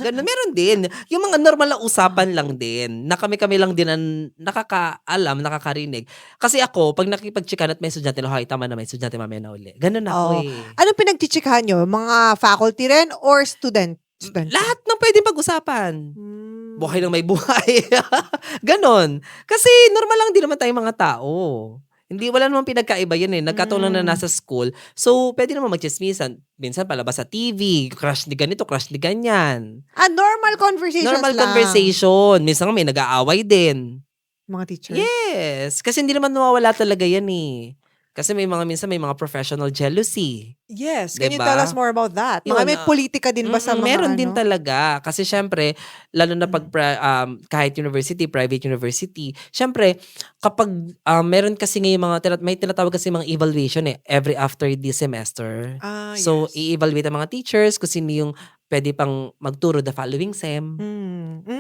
Ganun, meron din. Yung mga normal na usapan lang din. Na kami lang din ang nakakaalam, nakakarinig. Kasi ako, pag nakipag-chikan at may estudyante, okay, tama na may estudyante, mamaya na uli. Ganun ako eh. Anong pinagchichikahan nyo? Mga faculty rin or student? Lahat ng pwedeng pag-usapan. Buhay ng may buhay. Ganon. Kasi normal lang din naman tayong mga tao. Hindi, wala namang pinagkaiba yun eh. Nagkataon lang na Mm. nasa school. So, pwede naman magchismisan. Minsan palabas sa TV, crush ni ganito, crush ni ganyan. Normal conversations Normal lang. conversation. Minsan nga may nag-aaway din. Mga teachers. Yes. Kasi hindi naman nawawala talaga yan eh. Kasi minsan may mga professional jealousy. Yes. Can you Diba? tell us more about that? Yun, May politika din ba sa mga meron ano? din talaga. Kasi syempre, lalo na pag kahit university, private university, syempre, kapag meron kasi ngayon may tinatawag kasi mga evaluation eh, every after the semester. So, yes. i-evaluate ang mga teachers kung sino yung pwede pang magturo the following sem.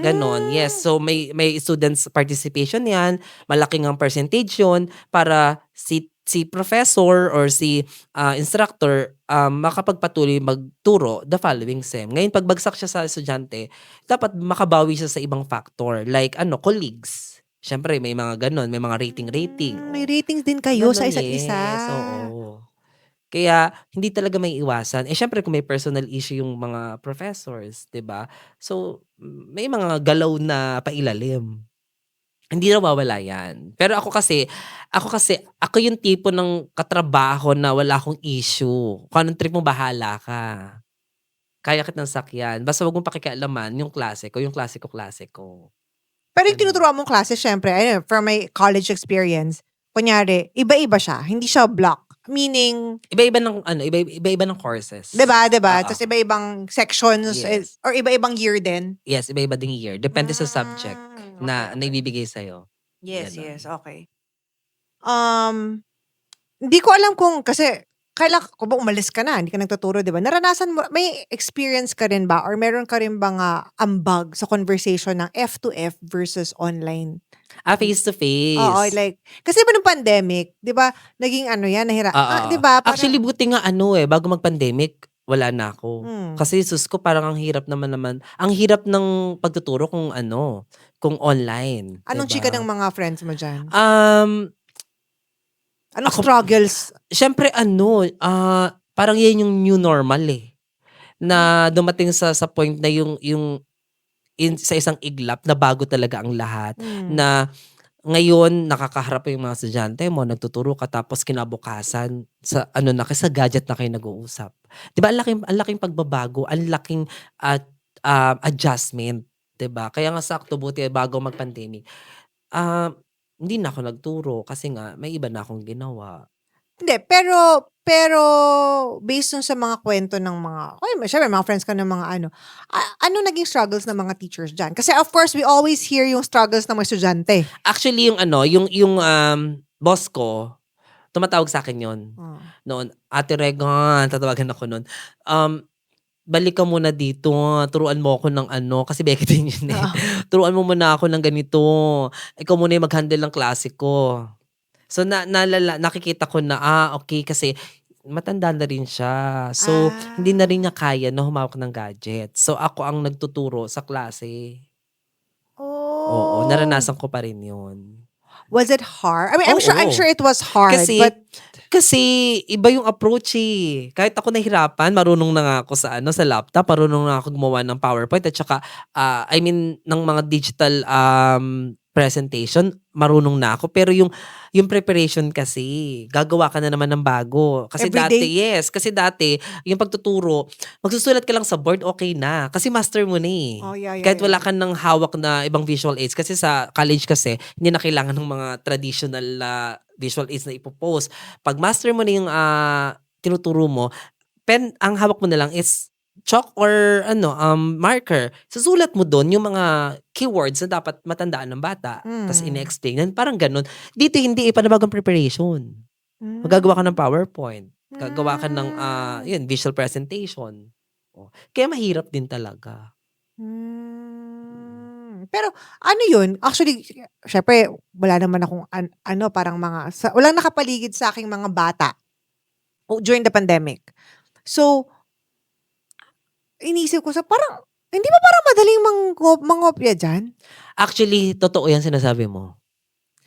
Ganon, yes. So, may students participation yan. Malaking ang percentage yun para si professor or si instructor makapagpatuloy magturo the following sem. Ngayon, pag bagsak siya sa estudyante, dapat makabawi siya sa ibang factor. Like, colleagues. Siyempre, may mga ganon. May mga rating. May ratings din kayo sa Ganon, isa't isa. yes, oo. Kaya, hindi talaga may iwasan. Syempre, kung may personal issue yung mga professors, 'di ba? So, may mga galaw na pailalim. Hindi nawawala yan. Pero ako yung tipo ng katrabaho na wala akong issue. Kung anong trip mo, bahala ka. Kaya kitang sakyan. Basta wag mong pakikialaman yung klase ko, klase ko. Pero yung tinuturuan mong klase, syempre, from my college experience, kunyari, iba-iba siya. Hindi siya block. Meaning, Iba-iba ng courses. diba? Oo. Tapos iba-ibang sections Yes. or iba-ibang year din. Yes, iba-iba ding year. Depende sa subject Okay, na okay. ibibigay sa'yo. Yes, Ganon. yes, okay. Hindi ko alam kung, kasi, kailan ko ba umalis ka na, hindi ka nagtuturo, di ba? Naranasan mo, may experience ka rin ba or meron ka rin bang ambag sa conversation ng F2F versus online? Face to face. Oo, like, kasi ba nung pandemic, di ba, naging di ba? Parang- Actually, buti nga bago mag-pandemic, wala na ako. Hmm. Kasi sus ko, parang ang hirap naman. Ang hirap ng pagtuturo kung online. Anong diba? chika ng mga friends mo dyan? Anong ako- struggles? Syempre parang yan yung new normal eh. Na dumating sa point na yung sa isang iglap na bago talaga ang lahat. Hmm. Na ngayon nakakaharap yung mga estudyante mo, nagtuturo ka tapos kinabukasan sa sa gadget na kayo nag-uusap. 'Di ba? Ang laking pagbabago, ang laking adjustment, 'di ba? Kaya nga sakto buti bago mag-pandemic. Hindi na ako nagturo kasi nga may iba na akong ginawa. Hindi, pero based dun sa mga kwento ng mga, syempre mga friends ka ng mga ano naging struggles ng mga teachers dyan? Kasi of course, we always hear yung struggles ng mga estudyante. Actually, yung boss ko, tumatawag sa akin yon noon. Ate Regan, tatawagan ako noon. Balik ka muna dito, turuan mo ako ng kasi Becky din yun eh. Turuan mo muna ako ng ganito. Ikaw muna yung mag-handle ng klase ko. So, nakikita ko na, okay, kasi matanda na rin siya. So, hindi na rin niya kaya na humawak ng gadget. So, ako ang nagtuturo sa klase. Oo, naranasan ko pa rin yun. Was it hard? I mean, I'm Oo. sure it was hard. Kasi iba yung approach eh. Kahit ako nahirapan, marunong na nga ako sa laptop, marunong na ako gumawa ng PowerPoint at saka ng mga digital presentation, marunong na ako. Pero yung preparation kasi, gagawa ka na naman ng bago. Kasi Everyday? dati, yung pagtuturo, magsusulat ka lang sa board, okay na. Kasi master mo na eh. Oh, yeah, Kahit yeah. wala ka ng hawak na ibang visual aids. Kasi sa college kasi, hindi na kailangan ng mga traditional visual aids na ipopost. Pag master mo na yung tinuturo mo, ang hawak mo na lang is chalk or marker. Susulat mo doon yung mga keywords na dapat matandaan ng bata. Tapos ine-explain. Parang ganun. Dito hindi panabagang preparation. Magagawa ka ng PowerPoint. Gagawa ka ng visual presentation. Kaya mahirap din talaga. Pero yun? Actually, syempre, wala naman akong parang walang nakapaligid sa aking mga bata during the pandemic. So, inisip ko parang, hindi ba parang madaling mangopya dyan? Actually, totoo yan sinasabi mo.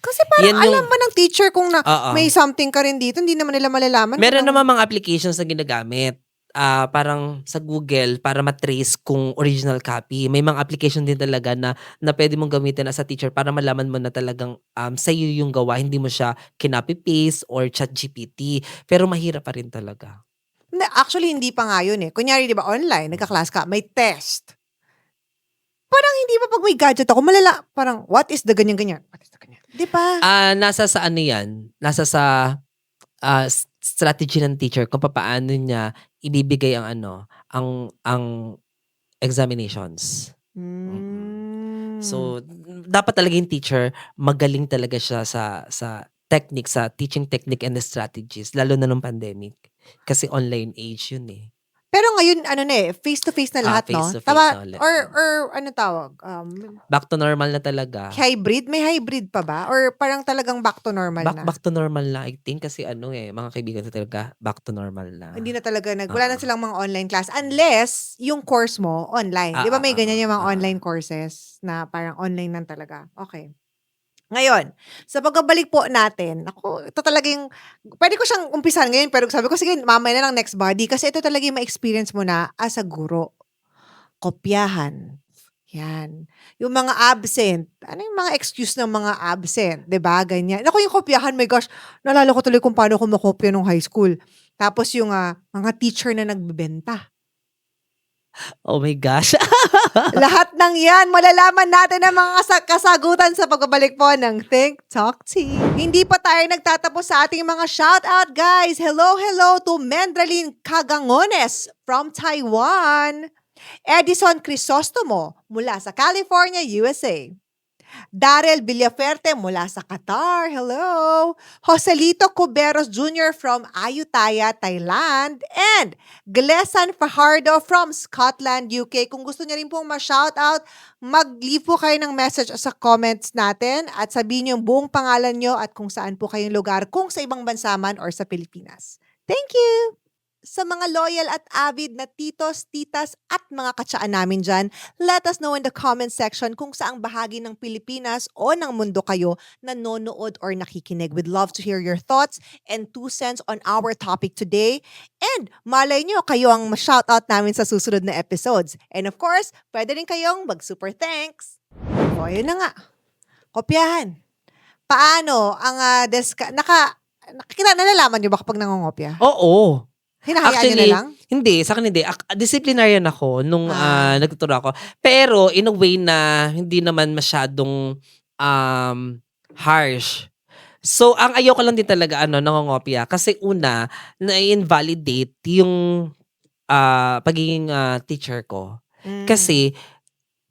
Kasi parang Yan yung- alam ba ng teacher kung Oo. may something ka rin dito, hindi naman nila malalaman. Meron naman mga applications na ginagamit. parang sa Google para matrace kung original copy. May mga application din talaga na pwede mong gamitin as a teacher para malaman mo na talagang sa'yo yung gawa. Hindi mo siya kinopy-paste or ChatGPT. Pero mahirap pa rin talaga. Actually, hindi pa nga yun eh. Kunyari, di ba, online, nagka-class ka, may test. Parang hindi pa pag may gadget ako, parang, what is the ganyan-ganyan? What is the ganyan? Di ba? Nasa sa ano yan? Nasa sa strategy ng teacher kung paano niya ibibigay ang examinations. So, dapat talaga yung teacher, magaling talaga siya sa technique, sa teaching technique and the strategies, lalo na nung pandemic. Kasi online age yun eh. Pero ngayon, face-to-face na lahat, no? Face-to-face Tama? na ulit. Or ano tawag? Back to normal na talaga. Hybrid? May hybrid pa ba? Or parang talagang back to normal na? Back to normal na, I think. Kasi mga kaibigan ko talaga, back to normal na. Hindi na talaga, wala na silang mga online class. Unless, yung course mo, online. Di ba may ganyan yung mga online courses na parang online lang talaga? Okay. Ngayon, sa pagbabalik po natin, ito talaga yung, pwede ko siyang umpisan ngayon, pero sabi ko, sige, mamaya na lang next body, kasi ito talaga yung ma-experience mo na as a guro. Kopyahan. Yan. Yung mga absent. Ano yung mga excuse ng mga absent? Diba? Ganyan. Ako yung kopyahan, my gosh, naalala ko tuloy kung paano ko makopya nung high school. Tapos yung mga teacher na nagbebenta. Oh my gosh. Lahat ng yan, malalaman natin ang mga kasagutan sa pagbabalik po ng Think Talk Tea. Hindi pa tayo nagtatapos sa ating mga shoutout, guys. Hello to Mendralin Cagangones from Taiwan. Edison Crisostomo mula sa California, USA. Daryl Villaferte mula sa Qatar. Hello. Joselito Cuberos Jr. from Ayutthaya, Thailand. And Glesan Fajardo from Scotland, UK. Kung gusto niya rin pong ma-shoutout, mag-leave po kayo ng message sa comments natin at sabihin niyo yung buong pangalan niyo at kung saan po kayong lugar, kung sa ibang bansa man or sa Pilipinas. Thank you! Sa mga loyal at avid na titos, titas at mga katsaan namin dyan, let us know in the comment section kung saang bahagi ng Pilipinas o ng mundo kayo nanonood or nakikinig. We'd love to hear your thoughts and 2 cents on our topic today. And malay nyo, kayo ang ma-shoutout namin sa susunod na episodes. And of course, pwede rin kayong mag-super thanks. O, yun na nga. Kopyahan. Paano ang nalalaman nyo ba kapag nangongopya? Oo. Hinahayaan nyo na lang? Hindi. Sa akin hindi. Disciplinarian ako nung nagtuturo ako. Pero in a way na hindi naman masyadong harsh. So, ang ayoko lang din talaga nangongopya. Kasi una, na-invalidate yung pagiging teacher ko. Kasi,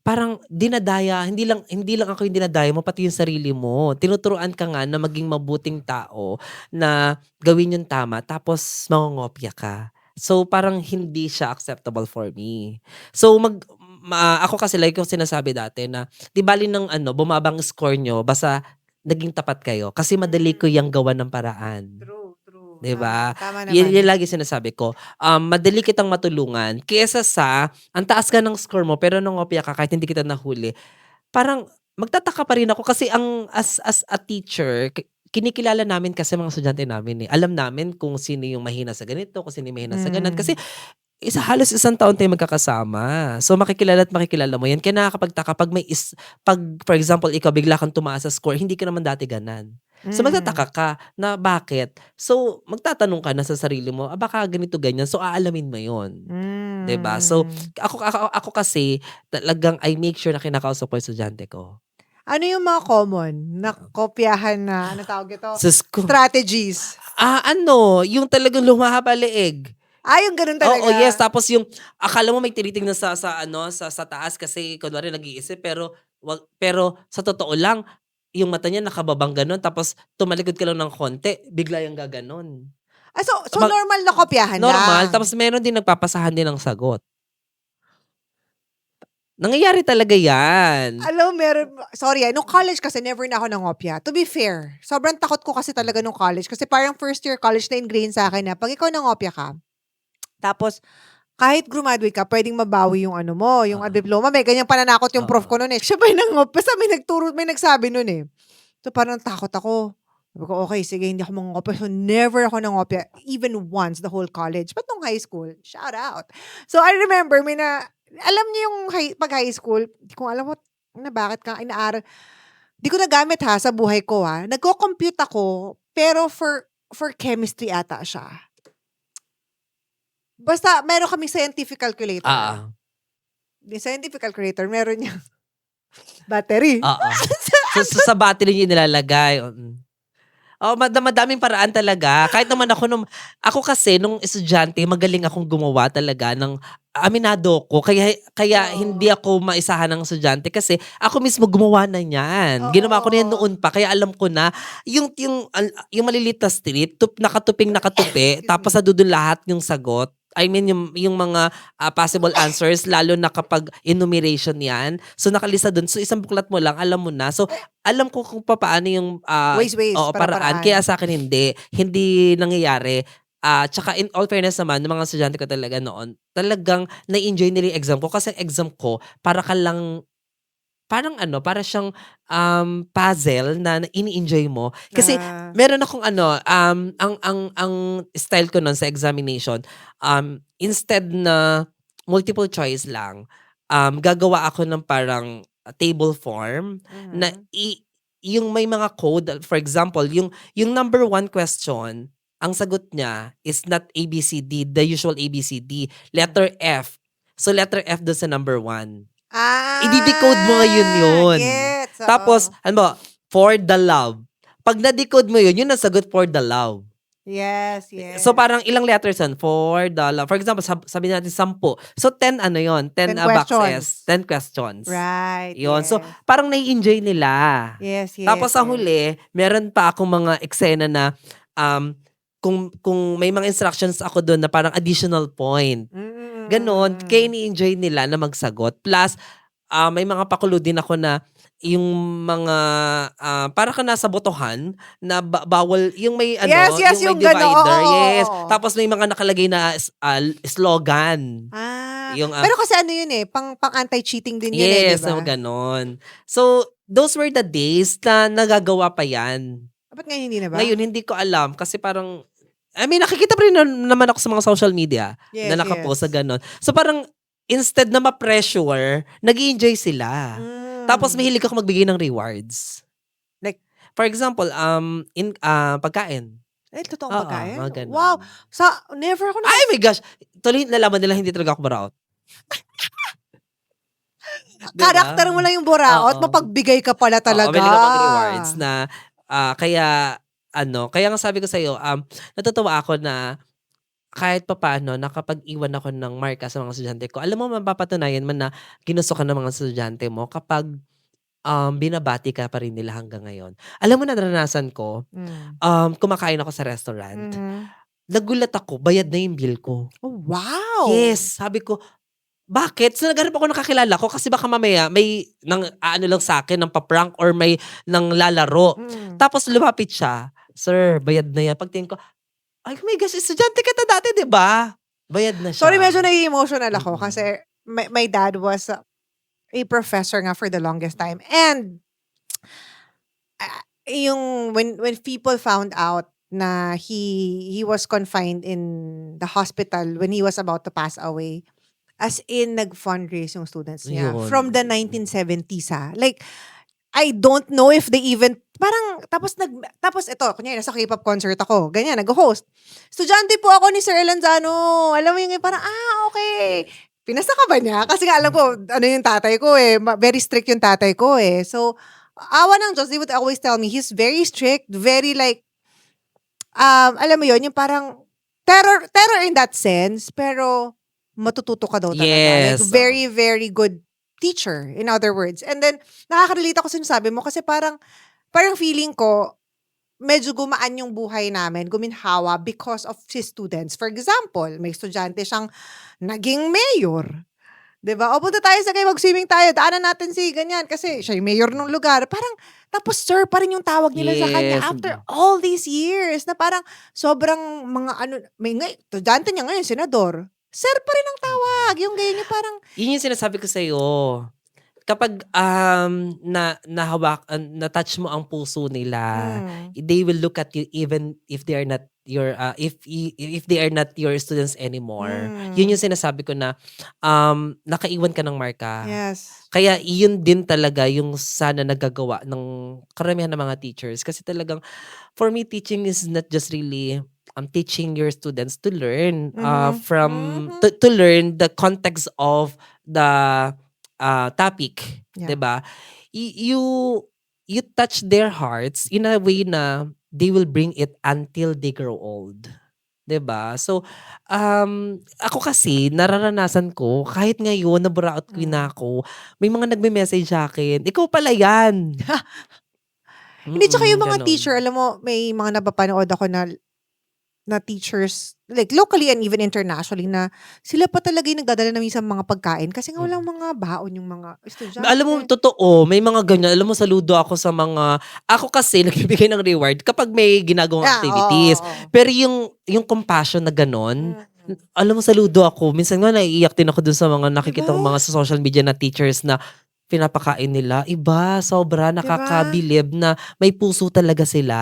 parang dinadaya, hindi lang ako yung dinadaya mo, pati yung sarili mo. Tinuturuan ka nga na maging mabuting tao, na gawin yung tama, tapos mangongopya ka. So, parang hindi siya acceptable for me. So, ako kasi like yung sinasabi dati na, di bali ng bumabang score nyo, basta naging tapat kayo. Kasi madali ko yung gawa ng paraan. True. Diba? Tama naman. Yan lagi sinasabi ko. Madali kitang matulungan kesa sa ang taas ka ng score mo pero nangopya ka kahit hindi kita nahuli. Parang magtataka pa rin ako kasi as a teacher, kinikilala namin kasi mga estudyante namin eh. Alam namin kung sino yung mahina sa ganito, kung sino yung mahina sa ganan. Kasi halos isang taon tayo magkakasama. So makikilala mo yan. Kaya nakakapagtaka pag for example, ikaw bigla kang tumaas sa score, hindi ka naman dati ganan. So magtataka ka na bakit. So magtatanong ka na sa sarili mo, baka ganito ganyan. So aalamin mo yun. 'Di ba? So ako kasi talagang I make sure na kinakausap ko yung estudyante ko. Ano yung mga common na kopyahan na, ano tawag ito? Strategies. Yung talagang lumahaba leeg. Yung ganun talaga. Oo, yes. Tapos yung akala mo may tinitingnan sa taas kasi kunwari nag-iisip pero sa totoo lang yung mata niya nakababang ganon tapos tumalikod ka lang ng konti, bigla yung gaganon. So normal na kopyahan Normal. lang. Tapos meron din nagpapasahan din ng sagot. Nangyayari talaga yan. Alam, sorry, nung college kasi never na ako nangopya. To be fair, sobrang takot ko kasi talaga nung college. Kasi parang first year college na ingrain sa akin na pag ikaw nangopya ka, tapos kahit graduate ka, pwedeng mabawi yung yung diploma. May ganyang pananakot yung prof ko noon eh. Siya ba yung nangopya? Basta may nagsabi noon eh. So parang takot ako. Sabi ko, okay, sige, hindi ako mangungopia. So, never ako nangopia, even once, the whole college. But nung high school, shout out. So, I remember, alam niyo yung pag high school, di ko alam mo na bakit ka inaaral. Di ko nagamit ha, sa buhay ko ha. Nagko-compute ako, pero for chemistry ata siya. Basta, meron kaming scientific calculator. Yung scientific calculator, meron niya battery. So, sa battery niya nilalagay. Madaming paraan talaga. Kahit naman ako kasi, nung estudyante, magaling akong gumawa talaga ng aminado ko. Kaya hindi ako maisahan ng estudyante kasi ako mismo gumawa na niyan. Ginawa ko na yan noon pa. Kaya alam ko na, yung maliliit na strip, nakatupi, tapos nadudun lahat yung sagot. I mean, yung mga possible answers, lalo na kapag enumeration yan. So, nakalista dun. So, isang buklat mo lang, alam mo na. So, alam ko kung paano yung Ways, paraan. Kaya sa akin hindi nangyayari. Tsaka in all fairness naman, ng mga estudyante ko talaga noon, talagang na-enjoy nila yung exam ko. Kasi ang exam ko, para siyang puzzle na ini-enjoy mo. Kasi meron akong ang style ko nun sa examination, instead na multiple choice lang, gagawa ako ng parang table form na yung may mga code. For example, yung number 1 question, ang sagot niya is not ABCD, the usual ABCD, letter F. So letter F doon sa number 1. I-decode mo ngayon yun. Gets, Tapos, for the love. Pag na-decode mo yun ang sagot for the love. Yes. So, parang ilang letters yun? For the love. For example, sabi natin 10. So, 10 yun? 10 boxes. 10 questions. Right. Yun. Yes. So, parang nai-enjoy nila. Yes. Tapos, sa huli, meron pa akong mga eksena na kung may mga instructions ako doon na parang additional point. Ganon, kaya ni-enjoy nila na magsagot. Plus, may mga pakulo din ako na yung mga, para ka nasa botohan, na bawal, yung may yung may divider. gano'n, Yes. Tapos may mga nakalagay na slogan. Pero kasi yun pang anti-cheating din yun yes, diba? ganon. So, those were the days na nagagawa pa yan. Ba't ngayon hindi na ba? Ngayon, hindi ko alam kasi parang, nakikita pa rin naman ako sa mga social media na nakapost sa ganon. So parang, instead na ma-pressure, nag-i-enjoy sila. Tapos mahilig ako magbigay ng rewards. Like? For example, pagkain. Totoong pagkain? Mga ganon. Wow! Never ako Ay my gosh! Tuloy nalaman nila hindi talaga ako baraot. Karakter mo lang yung buraot, mapagbigay ka pala talaga. Mahilig ako mag-rewards na, kaya nga sabi ko sa'yo, natutuwa ako na kahit papaano, nakapag-iwan ako ng marka sa mga estudyante ko. Alam mo, mapapatunayan man na ginusto ka ng mga estudyante mo kapag binabati ka pa rin nila hanggang ngayon. Alam mo, naranasan ko, kumakain ako sa restaurant. Nagulat ako, bayad na yung bill ko. Oh, wow! Yes, sabi ko, bakit? So naghanap ako ng kakilala ko kasi baka mamaya may lang sa akin ng paprank or may nang lalaro. Tapos lumapit siya, sir, bayad na yan. Pagtingin ko, ay my gosh, estudyante ka na dati, di ba? Bayad na siya. Sorry, medyo nai-emotional ako kasi my dad was a professor nga for the longest time. And when people found out na he was confined in the hospital when he was about to pass away, as in nag-fundraise yung students niya Yun. from the 1970s Like, I don't know if they even, tapos ito, kunyari, nasa K-pop concert ako, ganyan, nag-host. Estudyante po ako ni Sir Elanzano. Alam mo yung parang, okay. Pinasa ka ba niya? Kasi nga alam ko, yung tatay ko very strict yung tatay ko So, awa ng Diyos, they would always tell me, he's very strict, very like, alam mo yun, yung parang, terror in that sense, pero matututo ka daw talaga. Yes. Like, very, very good teacher, in other words. And then, nakaka-relate ako sa sinasabi mo kasi parang feeling ko, medyo gumaan yung buhay namin, guminhawa because of his students. For example, may estudyante siyang naging mayor. Diba? O punta tayo sa kayo, mag-swimming tayo, daanan natin si ganyan kasi siya yung mayor ng lugar. Parang, tapos sir pa rin yung tawag nila sa kanya Yes. after all these years na parang sobrang may estudyante niya ngayon, senador. Sir pa rin ang tawag. Yung ganyan niya parang, Yun yung sinasabi ko sa'yo. kapag na-touch mo ang puso nila, Mm. they will look at you even if they are not your if they are not your students anymore. Yun yung sinasabi ko na nakaiwan ka ng marka. Yes. Kaya yun din talaga yung sana nagagawa ng karamihan ng mga teachers. Kasi talagang, for me, teaching is not just really teaching your students to learn to learn the context of the topic, Yeah. 'di ba? You touch their hearts in a way na they will bring it until they grow old. 'Di ba? So, ako kasi nararanasan ko kahit ngayon na burnout queen na ako, may mga nagme-message sa'kin, "Ikaw pala 'yan." Hindi, tsaka yung mga Gano'n. teacher, alam mo, may mga napapanood ako na teachers, like locally and even internationally, na sila pa talaga yung nagdadala na minsan mga pagkain kasi nga walang mga baon yung mga estudyante. Alam mo, totoo, may mga ganyan. Alam mo, saludo ako sa mga, ako kasi nagbibigay ng reward kapag may ginagawang activities. Oo. Pero yung compassion na ganon, Mm. alam mo, saludo ako. Minsan nga naiiyak din ako dun sa mga nakikita Diba? ko mga sa social media na teachers na pinapakain nila. Iba, sobra, nakakabilib na may puso talaga sila.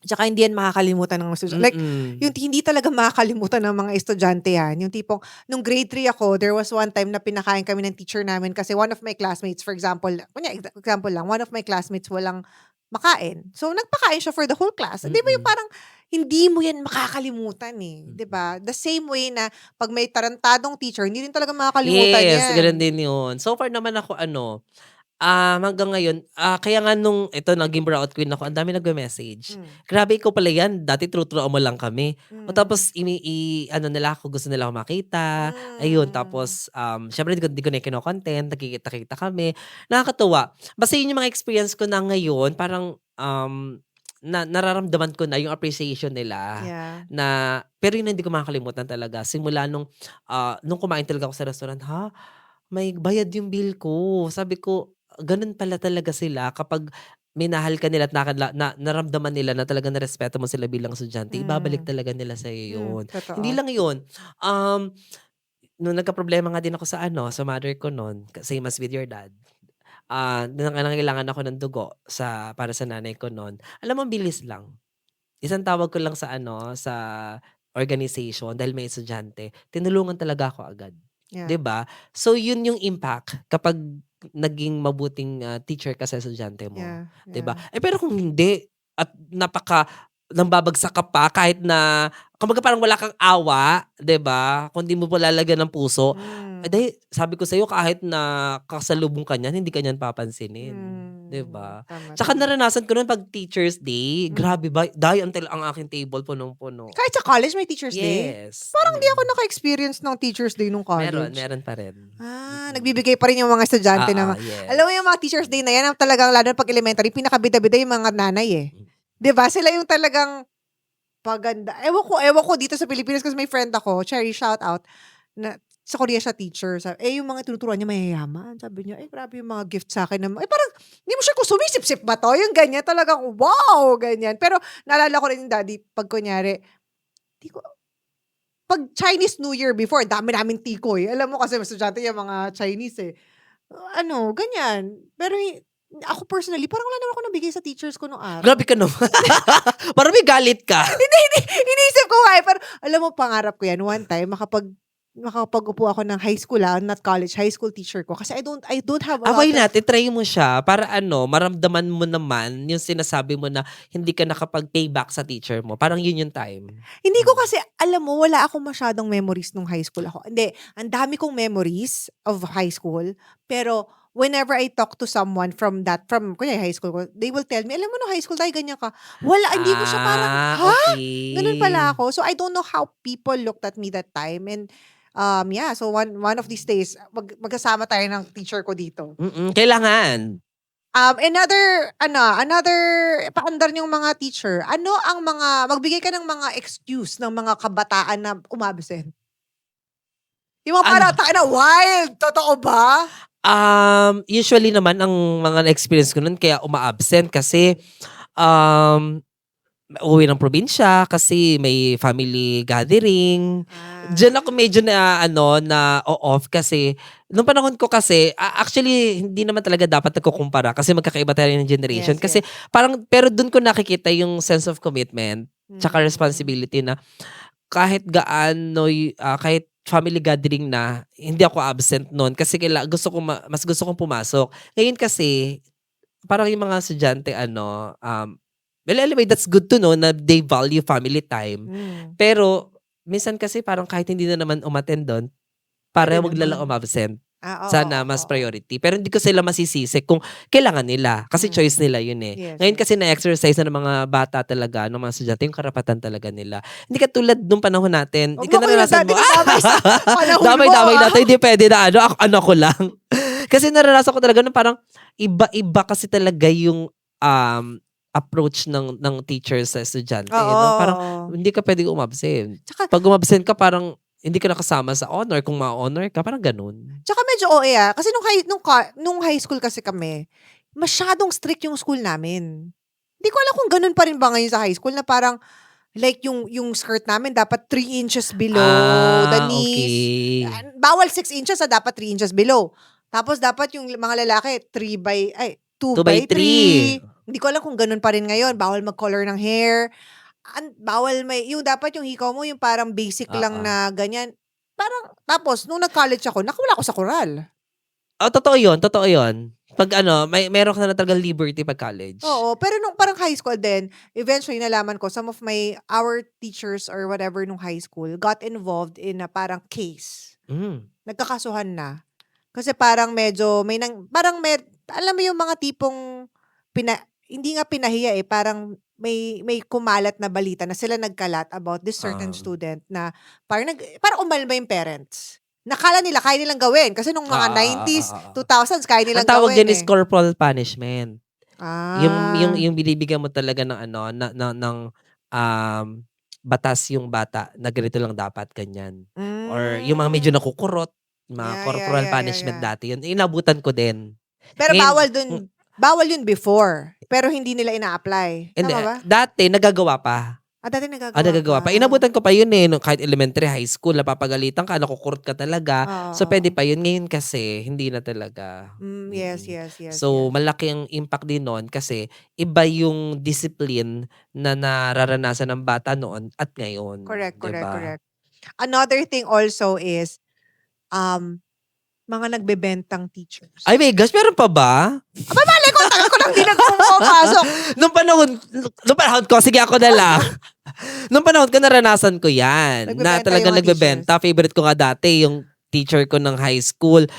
Tsaka hindi yan makakalimutan ng mga estudyante. Like, yung hindi talaga makakalimutan ng mga estudyante yan. Yung tipong, nung grade 3 ako, there was one time na pinakain kami ng teacher namin kasi one of my classmates, for example, example lang, one of my classmates walang makain. So, nagpakain siya for the whole class. Di ba yung parang, hindi mo yan makakalimutan eh. Di ba? The same way na pag may tarantadong teacher, hindi rin talaga makakalimutan yan. Yes, ganun din yun. So far naman ako hanggang ngayon, kaya nga nung naging burnout queen ako, ang dami nagme-message. Grabe, ikaw pala yan. Dati true-true mo lang kami. O tapos, nila ako, gusto nila ako makita. Ayun, tapos, syempre, di ko na kino-content, nakikita-kita kami. Nakakatuwa. Basta yun yung mga experience ko na ngayon, parang, nararamdaman ko na yung appreciation nila. Yeah. Pero yun hindi ko makakalimutan talaga. Simula nung kumain talaga ako sa restaurant, may bayad yung bill ko. Sabi ko, ganun pala talaga sila kapag minahal ka nila at naramdaman nila na talaga narespeto mo sila bilang estudyante, ibabalik talaga nila sa'yo yun. Totoo. Hindi lang yun. Nung nagka-problema nga din ako sa mother ko noon, same as with your dad. Nangangailangan ako ng dugo para sa nanay ko noon. Alam mo, ang bilis lang. Isang tawag ko lang sa sa organization dahil may estudyante, tinulungan talaga ako agad. Yeah. 'Di ba? So yun yung impact kapag naging mabuting teacher ka sa estudyante mo. Yeah. 'Di ba? Pero kung hindi at nambabagsak ka pa kahit na kumbaga parang wala kang awa, 'di ba? Kung di mo pa lalagyan ng puso, dahil sabi ko sa'yo, kahit na kasalubong ka niyan, hindi ka niyan papansinin. 'Di ba? Tama. Tsaka naranasan ko noon pag Teacher's Day, grabe ba, until ang aking table punong-puno. Kahit sa college may Teacher's Day? Yes. Parang di ako naka-experience ng Teacher's Day nung college. Meron pa rin. Nagbibigay pa rin yung mga estudyante naman. Yes. Alam mo yung mga Teacher's Day na yan, ang talagang lalo na pag elementary, pinakabida-bida yung mga nanay eh. 'Di ba? Sila yung talagang paganda. Ewan ko dito sa Pilipinas kasi may friend ako, Cherry, shout out, na sa Korea siya teacher. Yung mga tinuturuan niya mayayaman. Sabi niya, grabe yung mga gift sa akin. Parang, hindi mo siya kung sumisip-sip ba to? Yung ganyan, talagang, wow, ganyan. Pero, naalala ko rin yung daddy, pag kunyari, pag Chinese New Year before, dami namin tikoy. Alam mo kasi, estudyante yung mga Chinese eh. Ganyan. Pero, ako personally, parang wala naman ako nabigay sa teachers ko nung araw. Grabe ka naman. Parang may galit ka. Iniisip ko nga eh. Pero, alam mo, pangarap ko yan. One time, makapag-upo ako ng high school, not college, high school teacher ko. Kasi I don't have a lot Why not? I-try mo siya para maramdaman mo naman yung sinasabi mo na hindi ka nakapag-payback sa teacher mo. Parang yun yung time. Hindi ko kasi, alam mo, wala akong masyadong memories nung high school ako. Hindi, ang dami kong memories of high school. Pero, whenever I talk to someone from kunya high school ko, they will tell me, alam mo no, high school tayo, ganyan ka. Wala, hindi ko siya parang, Okay. Ganun pala ako. So, I don't know how people looked at me that time. And, so one of these days, magkasama tayo ng teacher ko dito. Kailangan. Another paandar niyong mga teacher, magbigay ka ng mga excuse ng mga kabataan na umabsent. Yung mga parang, na wild, totoo ba? Usually naman, ang mga experience ko nun, kaya uma-absent kasi, uwi ng probinsya kasi may family gathering. Diyan ako medyo na off kasi nung panahon ko kasi actually hindi naman talaga dapat nagkukumpara kasi magkakaiba tayo ng generation Yes, kasi parang pero dun ko nakikita yung sense of commitment tsaka Mm. responsibility na kahit gaano kahit family gathering na hindi ako absent noon kasi mas gusto kong pumasok. Ngayon kasi parang yung mga estudyante well anyway that's good to know na they value family time. Mm. Pero minsan kasi parang kahit hindi na naman umattend do'n, Pwede wag na lang naman. umabsent. Oo, Sana oo, mas oo. priority. Pero hindi ko sila masisisi kung kailangan nila. Kasi choice nila yun eh. Yes, Ngayon yes. kasi na-exercise na ng mga bata talaga, ng mga estudyante, yung karapatan talaga nila. Hindi katulad nung panahon natin. Huwag Ikaw mo ko yung naranasan dati mo. nadamay sa panahon mo, Damay-damay natin. Hindi pwede na ano ko lang. Kasi naranasan ko talaga na parang iba-iba kasi talaga yung approach ng teachers sa estudyante. Oo, No? Parang oo. hindi ka pwede umabsent. Tsaka Pag umabsent ka, parang hindi ka nakasama sa honor. Kung ma-honor ka, parang ganun. Tsaka medyo OA kasi nung high school kasi kami, masyadong strict yung school namin. Hindi ko alam kung ganun pa rin ba ngayon sa high school na parang like yung skirt namin dapat 3 inches below the knees. Okay. Bawal 6 inches dapat 3 inches below. Tapos dapat yung mga lalaki 2 2 by by 3. 3. Hindi ko alam kung ganun pa rin ngayon. Bawal mag-color ng hair. Bawal yung dapat yung hikaw mo yung parang basic lang na ganyan. Parang, tapos, nung nag-college ako, nakawala ako sa koral. Totoo yun. Totoo yun. Pag meron ka na talagang liberty pag college. Oo, pero nung parang high school din, eventually nalaman ko, our teachers or whatever nung high school got involved in a parang case. Nagkakasuhan na. Kasi parang medyo, alam mo yung mga tipong, hindi nga pinahiya parang may kumalat na balita na sila nagkalat about this certain student na parang umalma yung parents. Nakala nila kaya nilang gawin kasi nung mga 90s, 2000s kaya nilang Ang tawag gawin dyan is corporal punishment. Ah. Yung binibigyan mo talaga ng ng batas yung bata na ganito lang dapat ganyan. Or yung mga medyo nakukurot, mga Yeah, corporal yeah. punishment dati yun. Inabutan ko din. Pero Ngayon, bawal yun before. Pero hindi nila ina-apply. hindi, Tama ba? dati nagagawa pa. Dati Nagagawa pa. Inabutan ko pa yun nung kahit elementary, high school, napapagalitan ka, nakukurot ka talaga. So, pwede pa yun. Ngayon kasi, hindi na talaga. Yes. So, malaki ang impact din noon kasi iba yung discipline na nararanasan ng bata noon at ngayon. Correct. Diba? Another thing also is, mga nagbebentang teachers. Ay my gosh, meron pa ba? Malay ko, tagal ko lang di nagpapasok. Nung panahon ko, sige ako na lang. Nung panahon ko, naranasan ko yan. Na Nagbebenta talagang yung mga nagbebenta. Favorite ko nga dati, yung teacher ko ng high school.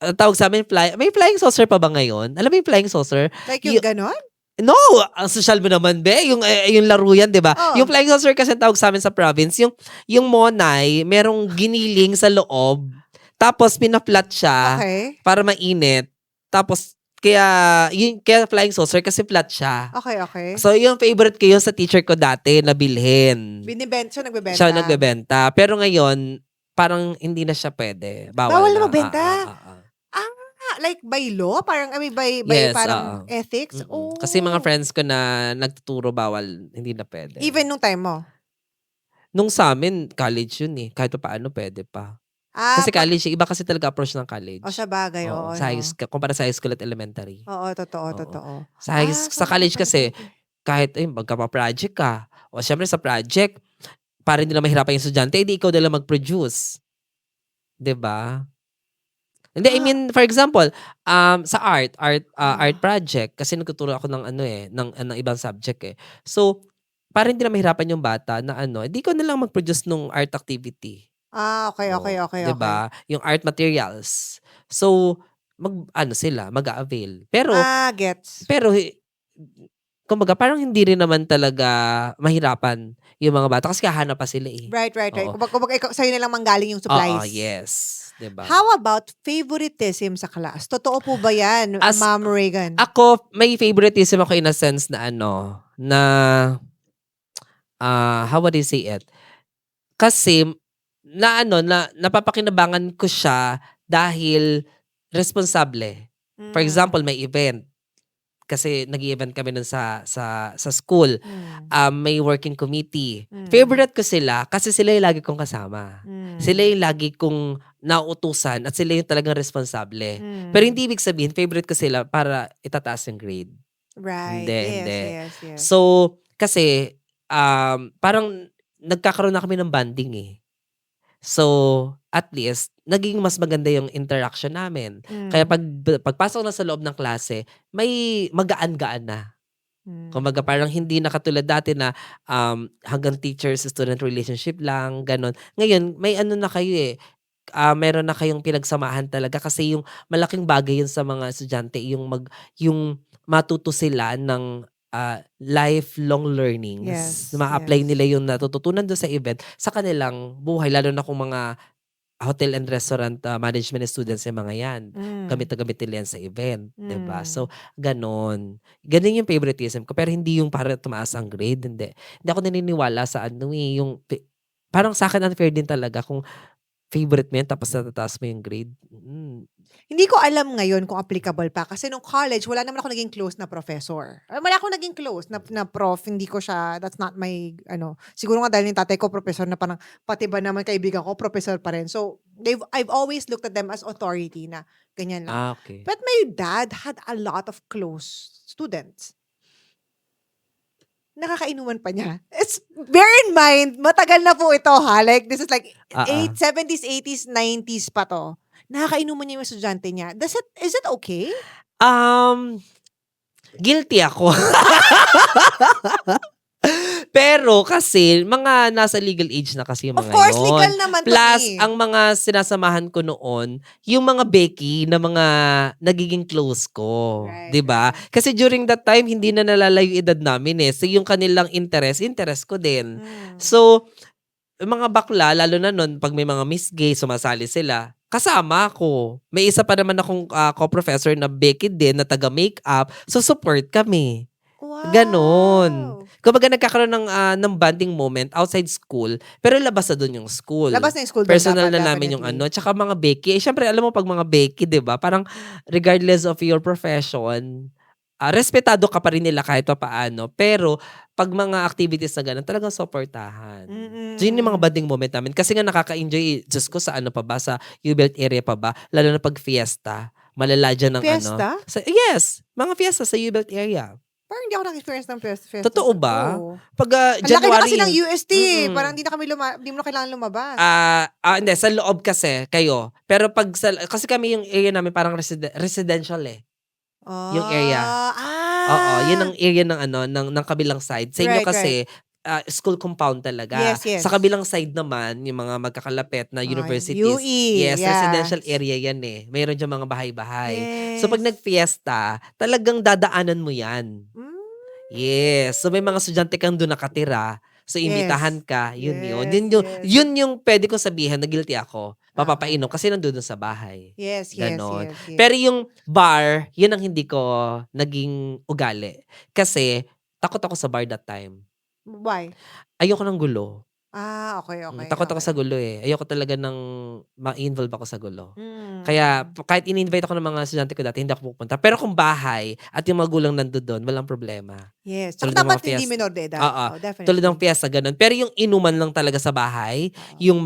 Ang tawag sa amin, may flying saucer pa ba ngayon? Alam mo yung flying saucer? Like yung ganon? No, ang social mo naman, be. Yung laro yan, di ba? Oo. Yung flying saucer kasi ang tawag sa amin sa province, yung monay, merong giniling sa loob, tapos pinaplat siya Okay. para mainit. Tapos, kaya flying saucer kasi flat siya. Okay. So, yung favorite ko yun sa teacher ko dati na bilhin. Siya nagbebenta. Siya nagbebenta. Pero ngayon, parang hindi na siya pwede. Bawal na na. magbenta? Like by law? Parang, by Yes, parang ethics? Oh. Kasi mga friends ko na nagtuturo bawal, hindi na pwede. Even nung time mo? Nung sa amin, college yun eh. Kahit pa paano, pwede pa. Kasi college, iba kasi talaga approach ng college. Sa bagay, oo. Sa kumpara sa high school at elementary. Oo, totoo. Sa college kasi, kahit magkapa-project ka, o syempre sa project, para hindi na mahirapan yung estudyante, hindi ikaw na lang mag-produce. Diba? Hindi, I mean, for example, sa art project, kasi nagtuturo ako ng ng ibang subject eh. So, para hindi na mahirapan yung bata na hindi ko na lang mag-produce nung art activity. Okay. Diba? Yung art materials. So, mag-a-avail. Pero, Gets. kumbaga, parang hindi rin naman talaga mahirapan yung mga bata kasi kahanap pa sila eh. Right. Oo. Kumbaga, sa'yo na lang manggaling yung supplies. Oo, yes. Diba? How about favoritism sa class? Totoo po ba yan, Ma'am Reagan? Ako, may favoritism ako in a sense na how would I say it? Kasi, napapakinabangan ko siya dahil responsable. For example, may event. kasi nag-event kami nun sa school. Mm. May working committee. Mm. Favorite ko sila kasi sila yung lagi kong kasama. Sila Mm. yung lagi kong nauutusan at sila yung talagang responsable. Pero Mm. hindi ibig sabihin, favorite ko sila para itataas yung grade. Right. Hindi, Yes, hindi. yes, yes. So, kasi, parang nagkakaroon na kami ng bonding eh. So, at least, naging mas maganda yung interaction namin. Kaya Mm. pagpasok na sa loob ng klase, may magaan-gaan na. Kumbaga Mm. parang hindi na katulad dati na hanggang teacher-student relationship lang, gano'n. Ngayon, may ano na kayo eh, meron na kayong pinagsamahan talaga kasi yung malaking bagay yun sa mga estudyante, yung matuto sila ng lifelong learnings. Yes, Ma-apply yes. nila yung natututunan doon sa event sa kanilang buhay, lalo na kung mga hotel and restaurant management students yung mga yan. Gamit Mm. na gamit nila yan sa event, 'di ba? So, Mm. ganon. Ganon yung favoritism ko pero hindi yung para tumaas ang grade, hindi. Hindi ako naniniwala sa ano eh, parang sa akin unfair din talaga kung favorite mo yan tapos natataas mo yung grade. Hindi ko alam ngayon kung applicable pa kasi nung college wala naman ako naging close na professor. Wala akong naging close na prof, hindi ko siya, that's not my ano. Siguro nga dahil yung tatay ko professor na parang pati ba naman kaibigan ko professor pa rin. So, I've always looked at them as authority na ganyan lang. Okay. But my dad had a lot of close students. Nakakainuman pa niya. Bear in mind, matagal na po ito ha. Like, this is like 70s, 80s, 90s pa to. Nakakainuman niya yung estudyante niya. Is it okay? Guilty ako. Pero kasi mga nasa legal age na kasi yung Of mga course, yun. legal naman Plus, kami. ang mga sinasamahan ko noon, yung mga Becky na mga nagiging close ko. Right, 'Di ba? right. Kasi during that time, hindi na nalalayo yung edad namin eh. So yung kanilang interest ko din. So, yung mga bakla, lalo na nun, pag may mga Miss Gay, sumasali sila, kasama ako. May isa pa naman akong co-professor na Becky din, na taga-makeup. So, support kami. Wow. Ganon. Kumbaga nagkakaroon ng bonding moment outside school, pero labas na doon yung school. Labas na yung school. Personal dapat, na namin yung definitely. tsaka mga Becky. Syempre, alam mo pag mga Becky, di ba? Parang regardless of your profession, respetado ka pa rin nila kahit pa paano. Pero, pag mga activities na gano'n, talagang supportahan. So, yun yung mga bonding moment namin. Kasi nga nakaka-enjoy, Diyos ko, sa ano pa ba? Sa U-Belt area pa ba? Lalo na pag fiesta. Malala dyan ng Fiesta? Yes, mga fiesta sa U-Belt area. Parang hindi ako nag-experience ng fiesta. Totoo ba? Oo. Pag Ang laki January. na kasi ng UST. Mm-mm. Parang hindi mo na kailangan lumabas. Hindi, sa loob kasi kayo. Pero kasi kami yung area namin parang residential eh. Yung area. Oo, yun ang area ng kabilang side. Sa inyo Right, kasi school compound talaga. Yes, yes. Sa kabilang side naman, yung mga magkakalapit na universities. UE, Yes, yes. residential area yan eh. Mayroon dyan mga bahay-bahay. Yes. So pag nag-fiesta, talagang dadaanan mo yan. Yes. So may mga estudyante kang doon nakatira. So imbitahan ka, yun yun. Yun yung pwede kong sabihin na guilty ako. Papapainom kasi nandun sa bahay. Yes. Ganon. Pero yung bar, yun ang hindi ko naging ugali. Kasi takot ako sa bar that time. Why? Ayoko ng gulo. Okay. Takot ako sa gulo eh. Ayoko talaga ng ma-involve ako sa gulo. Mm. Kaya kahit in-invite ako ng mga estudyante ko dati, hindi ako pupunta. Pero kung bahay at yung magulang nandun doon, walang problema. Yes. Tulad Tsaka ng mga dapat hindi fiesta. minor de edad. Oo. Definitely. Tulad ng fiesta, ganun. Pero yung inuman lang talaga sa bahay, yung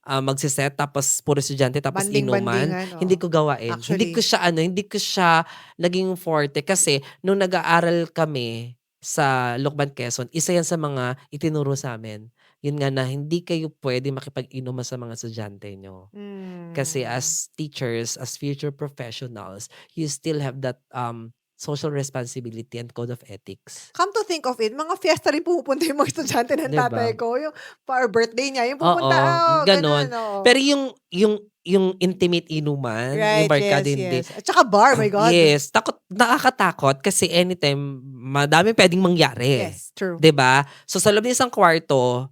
magsiset, tapos puro estudyante, tapos inuman, Banding-bandingan, hindi ko gawain. Actually. Hindi ko siya naging forte. Kasi nung nag-aaral kami sa Lokban, Quezon, isa yan sa mga itinuro sa amin. Yun nga na hindi kayo pwede makipag-inuman sa mga estudyante nyo. Kasi as teachers, as future professionals, you still have that social responsibility and code of ethics. Come to think of it, mga fiesta rin pumupunta yung mga estudyante ng Diba? tatay ko. Yung para birthday niya, yung pupunta. Ganon. Oo. Pero yung intimate inuman, yung barkada hindi. Yes. At saka bar, my God. Yes, nakakatakot kasi anytime madami pwedeng mangyari. Yes, true. 'Di ba? So sa loob ng isang kwarto,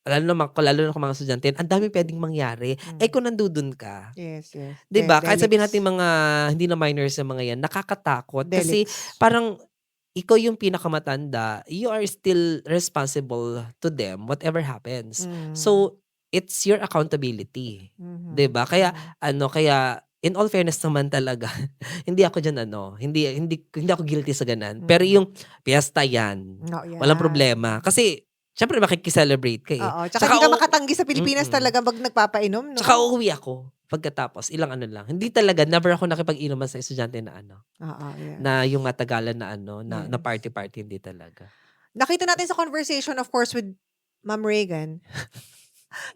lalo na kung mga estudyante, ang dami pwedeng mangyari. Kung nandudun ka. Yes. 'Di ba? Kahit sabihin Delics. natin mga hindi na minors yung mga yan, nakakatakot kasi Delics. parang ikaw yung pinakamatanda, you are still responsible to them whatever happens. So it's your accountability. 'Di ba? Kaya in all fairness naman talaga, hindi ako diyan hindi ako guilty sa ganan. Pero Mm. yung piyesta yan, Oh, walang yan. problema. Kasi siyempre makiki-celebrate ka, eh. Oo, tsaka hindi ka makatanggi sa Pilipinas Mm. talaga 'pag nagpapainom, 'no? Tsaka uuwi ako pagkatapos ilang lang. Hindi talaga, never ako nakipag-inuman sa estudyante na Oo, yes. na yung matagalan na Yes. party-party, hindi talaga. Nakita natin sa conversation, of course, with Ma'am Reagan,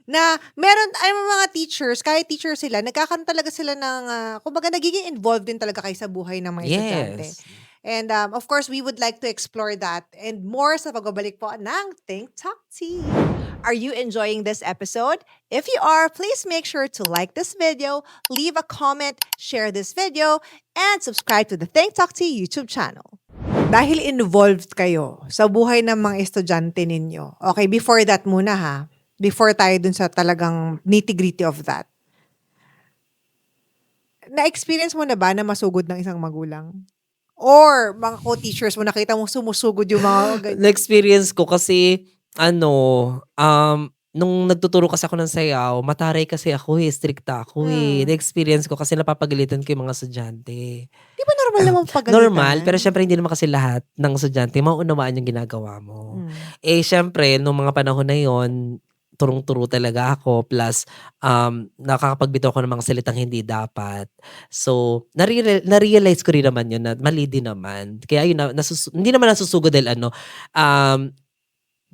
na meron ay mga teachers, kahit teacher sila, nagkakaroon talaga sila ng, kumbaga nagiging involved din talaga kayo sa buhay ng mga estudyante. Yes. And of course, we would like to explore that and more sa pagbabalik po ng Think Talk Tea. Are you enjoying this episode? If you are, please make sure to like this video, leave a comment, share this video, and subscribe to the Think Talk Tea YouTube channel. Dahil involved kayo sa buhay ng mga estudyante ninyo. Okay, before that muna ha. Before tayo dun sa talagang nitty-gritty of that. Na-experience mo na ba na masugod ng isang magulang? Or mga co-teachers mo, nakita mo sumusugod yung mga Na-experience ko kasi nung nagtuturo kasi ako ng sayaw, mataray kasi ako, strikta ako, Na-experience ko kasi napapagalitan ko yung mga estudyante. Di ba normal naman pagalitan? Normal, pero syempre hindi naman kasi lahat ng estudyante maunawaan yung ginagawa mo. Syempre nung mga panahon na yon, turong-turo talaga ako, plus nakakapagbitaw ako ng mga salitang hindi dapat. So, na-realize ko rin naman yun na mali din naman. Kaya yun, hindi naman nasusugod dahil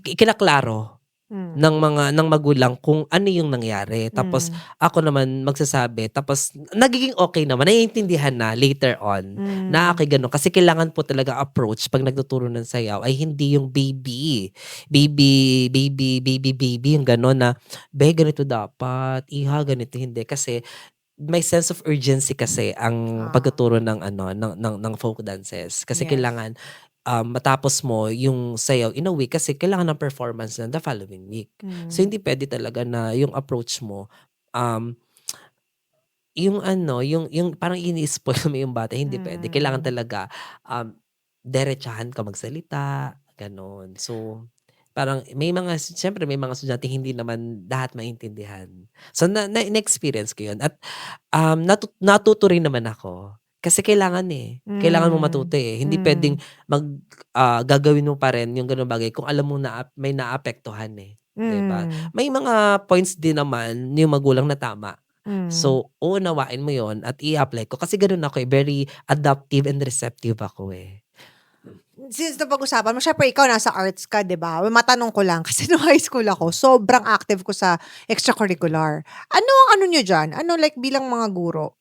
kinaklaro ng magulang kung ano yung nangyari. Tapos ako naman magsasabi, tapos nagiging okay naman, naiintindihan na later on na okay ganun. Kasi kailangan po talaga approach pag nagtuturo ng sayaw ay hindi yung baby yung gano'n na, be, ganito dapat, iha, ganito hindi. Kasi may sense of urgency kasi ang pagtuturo ng ng folk dances. Kasi Yes. kailangan matapos mo yung sayaw in a week kasi kailangan ng performance na the following week. So hindi pwede talaga na yung approach mo yung parang ini-spoil mo yung bata, hindi pwede. Kailangan talaga diretsahan ka magsalita, gano'n. So parang siyempre may mga estudyante hindi naman lahat maintindihan. So na-experience ko yun at natuto rin naman ako. Kasi kailangan kailangan mo matuto Hindi pwedeng gagawin mo pa rin yung gano'ng bagay kung alam mo na may naapektuhan 'di ba? May mga points din naman yung magulang na tama. So, uunawain mo yon at i-apply ko kasi gano'n ako very adaptive and receptive ako Since napag-usapan mo, syempre ikaw nasa arts ka, di ba? Matanong ko lang, kasi nung high school ako, sobrang active ko sa extracurricular. Ano ang ano nyo dyan? Ano like bilang mga guro?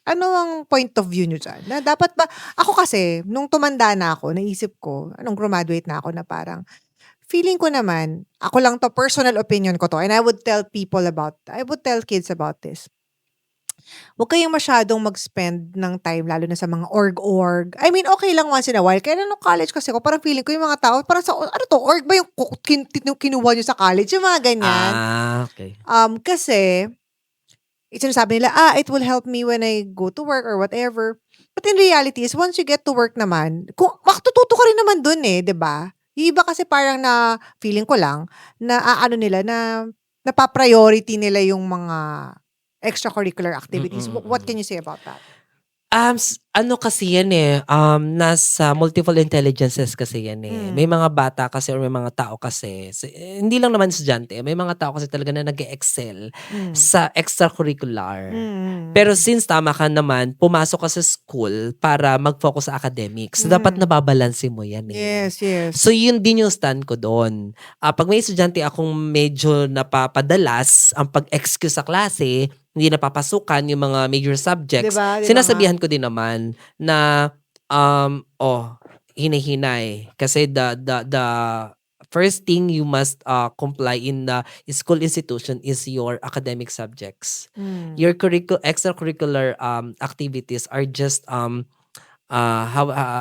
Ano ang point of view nyo dyan? Na dapat ba, ako kasi, nung tumanda na ako, naisip ko, nung graduate na ako na parang, feeling ko naman, ako lang to, personal opinion ko to, and I would tell kids about this. Huwag kayong masyadong mag-spend ng time lalo na sa mga org-org. I mean, okay lang once in a while. Kaya nung college kasi ako, parang feeling ko yung mga tao, parang sa, ano to, org ba yung kinuha nyo sa college? Yung mga ganyan. Okay. Kasi, sinasabi nila, it will help me when I go to work or whatever. But in reality is, once you get to work naman, kung makatututo ka rin naman dun di ba? Yung iba kasi parang na, feeling ko lang, na ano nila, na napapriority nila yung mga extracurricular activities. What can you say about that? Ano kasi yan nasa multiple intelligences kasi yan May mga bata kasi or may mga tao kasi, hindi lang naman estudyante, may mga tao kasi talaga na nag-excel sa extracurricular. Pero since tama ka naman, pumasok ka sa school para mag-focus sa academics. Dapat nababalanse mo yan Yes. So yun din yung stand ko doon. Pag may estudyante akong medyo napapadalas ang pag-excuse sa klase, hindi napapasukan yung mga major subjects, Diba sinasabihan ko din naman na hinahinay. Kasi the first thing you must comply in the school institution is your academic subjects. Your extracurricular activities are just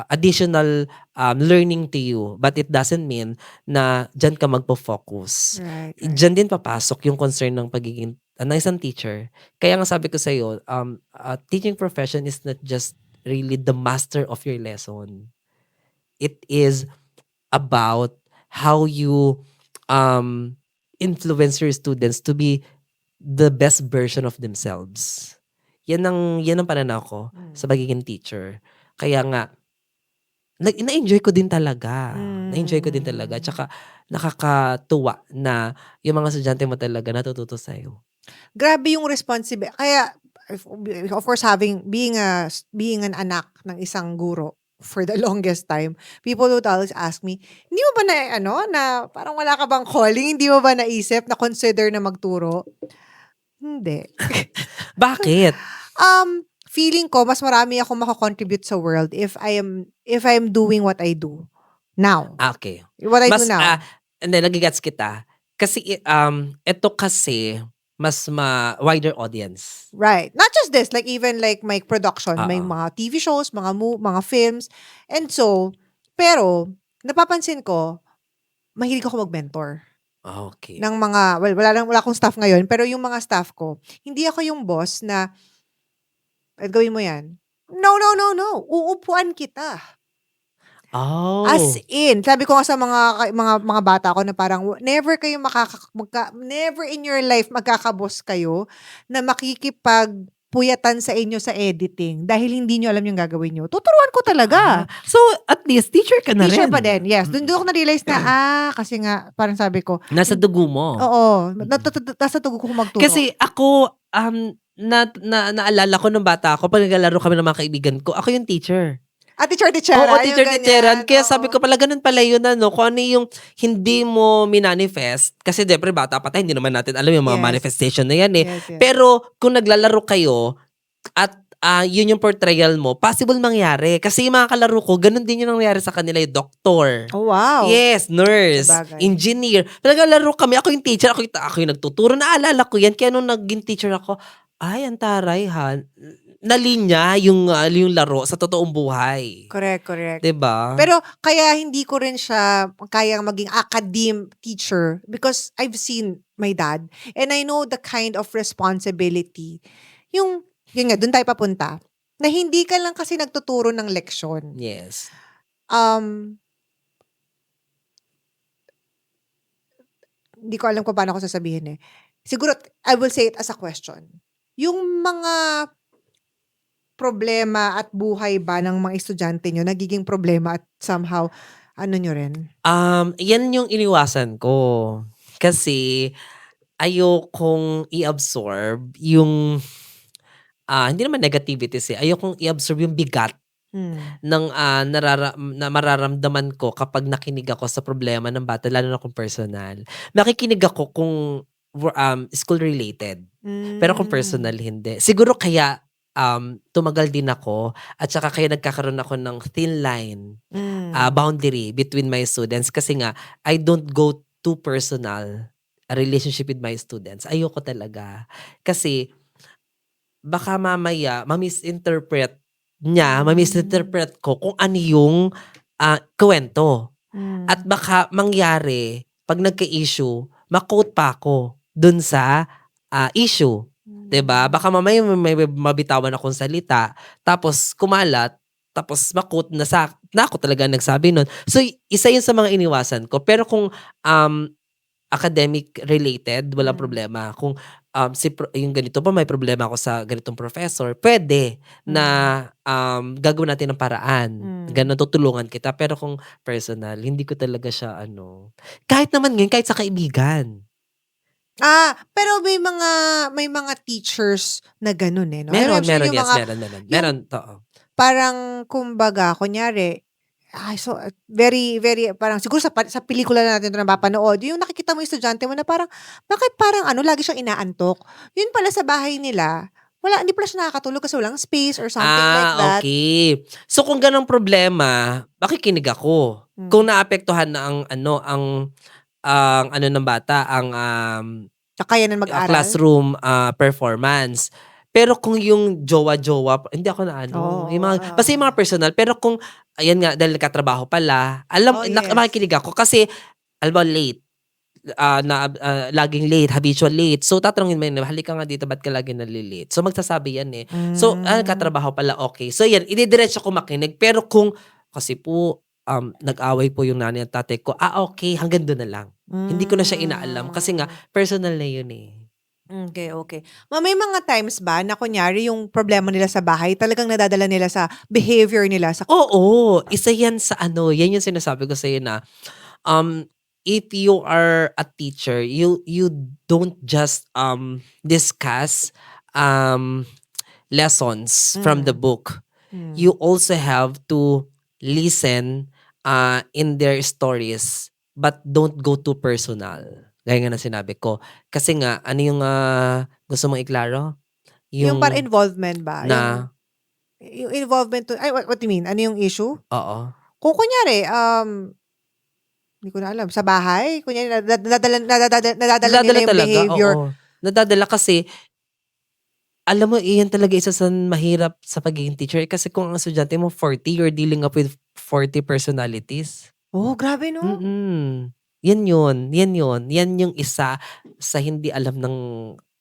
additional learning to you, but it doesn't mean na dyan ka magpo-focus. Right. Dyan din papasok yung concern ng pagiging ng isang teacher. Kaya nga sabi ko sa iyo, teaching profession is not just really the master of your lesson. It is about how you influence your students to be the best version of themselves. yan ang pananaw ko sa Mm. pagiging teacher. Kaya nga, na-enjoy ko din talaga. Na-enjoy ko din talaga. Mm. Tsaka nakakatuwa na yung mga estudyante mo talaga natututo sa'yo. Grabe yung responsibility. Kaya, of course, being an anak ng isang guro for the longest time, people would always ask me, hindi mo ba na parang wala ka bang calling? Hindi mo ba naisip, na consider na magturo? Hindi. Bakit? Feeling ko, mas marami akong makakontribute sa world if I'm doing what I do now. Okay. What I do Mas, now. hindi, nagigets kita. Kasi, ito kasi, mas wider audience. Right. Not just this, like even like my production, may Oo. mga TV shows, mga films. And so, pero, napapansin ko, mahilig ako mag-mentor Okay. ng mga, well, wala akong staff ngayon, pero yung mga staff ko, hindi ako yung boss na, gawin mo yan. No. Uupuan kita. Oh. As in, sabi ko nga sa mga bata ko na parang never kayo never in your life magkakabos kayo na makikipagpuyatan sa inyo sa editing dahil hindi nyo alam yung gagawin nyo. Tuturuan ko talaga. So, at least, teacher ka na Teacher rin. pa din, yes. Doon ko na-realize na, kasi nga, parang sabi ko, Nasa dugo mo. oo, nasa tugo ko magturo. Kasi ako, naalala ko nung bata ako, pag naglalaro kami ng mga kaibigan ko, ako yung teacher. teacher, Oo, yung teacheran. ganyan. Kaya Oo. sabi ko pala, ganun pala yun, kung ano yung hindi mo minanifest. Kasi syempre bata pa tayo, hindi naman natin alam yung mga Yes. manifestation na yan eh. Yes. Pero kung naglalaro kayo, at yun yung portrayal mo, possible mangyari. Kasi yung mga kalaro ko, ganun din yung nangyari sa kanila, yung doktor. Oh, wow. Yes, nurse, Sabagay. engineer. Naglalaro kami, ako yung teacher, ako yung nagtuturo. Naalala ko yan, kaya nung naging teacher ako, ay, ang taray ha. Nalinya yung laro sa totoong buhay. Correct. 'Di ba? Pero kaya hindi ko rin siya kayang maging academe teacher because I've seen my dad and I know the kind of responsibility. Yun nga, dun tayo papunta. Na hindi ka lang kasi nagtuturo ng leksyon. Yes. Hindi ko alam kung paano ko sasabihin eh. Siguro, I will say it as a question. Yung mga problema at buhay ba ng mga estudyante nyo, nagiging problema at somehow, ano nyo rin? Yan yung iniwasan ko. Kasi ayokong i-absorb yung hindi naman negativities eh. Ayokong i-absorb yung bigat ng na mararamdaman ko kapag nakinig ako sa problema ng bata, lalo na kung personal. Nakikinig ako kung school related. Pero kung personal, hindi. Siguro kaya tumagal din ako at saka kaya nagkakaroon ako ng thin line boundary between my students kasi nga I don't go too personal a relationship with my students. Ayoko talaga. Kasi baka mamaya ma-misinterpret ko kung ano yung kwento. At baka mangyari, pag nagka-issue, ma-quote pa ako dun sa issue. 'Di ba? Baka mamaya may mabitawan akong salita, tapos kumalat, tapos ma-quote na ako talaga nagsabi nun. So, isa yun sa mga iniwasan ko. Pero kung academic related, walang problema. Kung yung ganito pa, may problema ako sa ganitong professor, pwede na gagawin natin ng paraan. Ganon, tutulungan kita. Pero kung personal, hindi ko talaga siya kahit naman ngayon, kahit sa kaibigan. Pero may mga teachers na ganun eh, no? Meron, Actually, yes, meron. Meron, to. Parang, kumbaga, kunyari, so, very, very, parang, siguro sa pelikula na natin ito napapanood, yung nakikita mo yung estudyante mo na parang, bakit parang, lagi siyang inaantok? Yun pala sa bahay nila, hindi pala siya nakakatulog kasi walang space or something like that. Okay. So, kung ganang problema, makikinig ako. Kung naapektuhan na ang ng bata, ang Kakayanan mag-aral. classroom performance. Pero kung yung jowa-jowa, hindi ako na basta yung mga personal. Pero kung, ayan nga, dahil nagkatrabaho pala, yes. makikinig ako kasi, alam mo, late. Laging late, habitual late. So, tatanungin mo yun, halika nga dito, ba't ka lagi nalilate? So, magsasabi yan eh. So, nagkatrabaho pala, okay. So, yan, ididiretso ko makinig. Pero kung, kasi po, nag-away po yung nanay at tatay ko, okay, hanggang doon na lang. Hindi ko na siya inaalam. Kasi nga, personal na yun eh. Okay, okay. May mga times ba na kunyari yung problema nila sa bahay talagang nadadala nila sa behavior nila sa Oo, isa yan sa ano, yan yung sinasabi ko sa'yo na, um, if you are a teacher, you don't just, discuss, um, lessons from the Hmm, book. hmm. You also have to listen, in their stories, but don't go too personal. Gaya nga ng sinabi ko. Kasi nga, ano yung, gusto mong iklaro? Yung para Yung involvement ba? na Yung involvement to ay what do you mean? Ano yung issue? oo. Kung kunyari, hindi ko na alam, sa bahay, kunyari nadadala nila Nadadala yung talaga, behavior. oo. Nadadala kasi, alam mo, iyan talaga isa sa mahirap sa pagiging teacher. Kasi kung ang estudyante mo 40, you're dealing up with 40 personalities. Oh, grabe 'no? Yan yun, yan yun. Yan yung isa sa hindi alam ng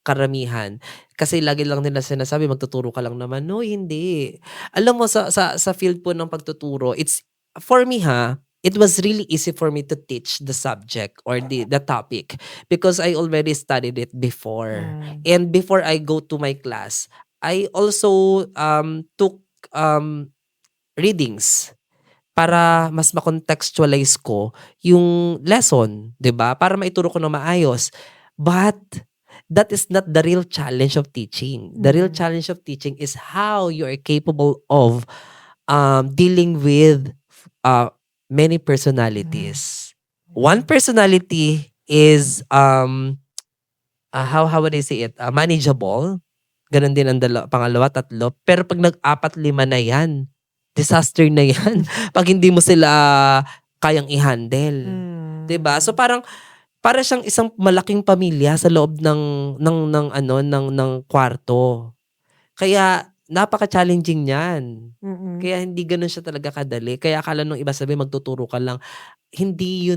karamihan. Kasi lagi lang nila sinasabi, magtuturo ka lang naman. No, hindi. Alam mo, sa field po ng pagtuturo, it's, for me it was really easy for me to teach the subject or the topic because I already studied it before. Hmm. And before I go to my class, I also took readings para mas ma-contextualize ko yung lesson, 'di ba? Para maituro ko ng maayos. But that is not the real challenge of teaching. The real Mm. challenge of teaching is how you are capable of dealing with many personalities. One personality is how would I say it? Manageable. Ganon din ang pangalawa, tatlo. Pero pag nag-apat, lima na yan, disaster na yan. Pag hindi mo sila kayang i-handle. Hmm. 'Di ba? So parang para siyang isang malaking pamilya sa loob ng kwarto. Kaya napaka-challenging niyan. Mm. Kaya hindi gano'n siya talaga kadali. Kaya akala nung iba sabi magtuturo ka lang. Hindi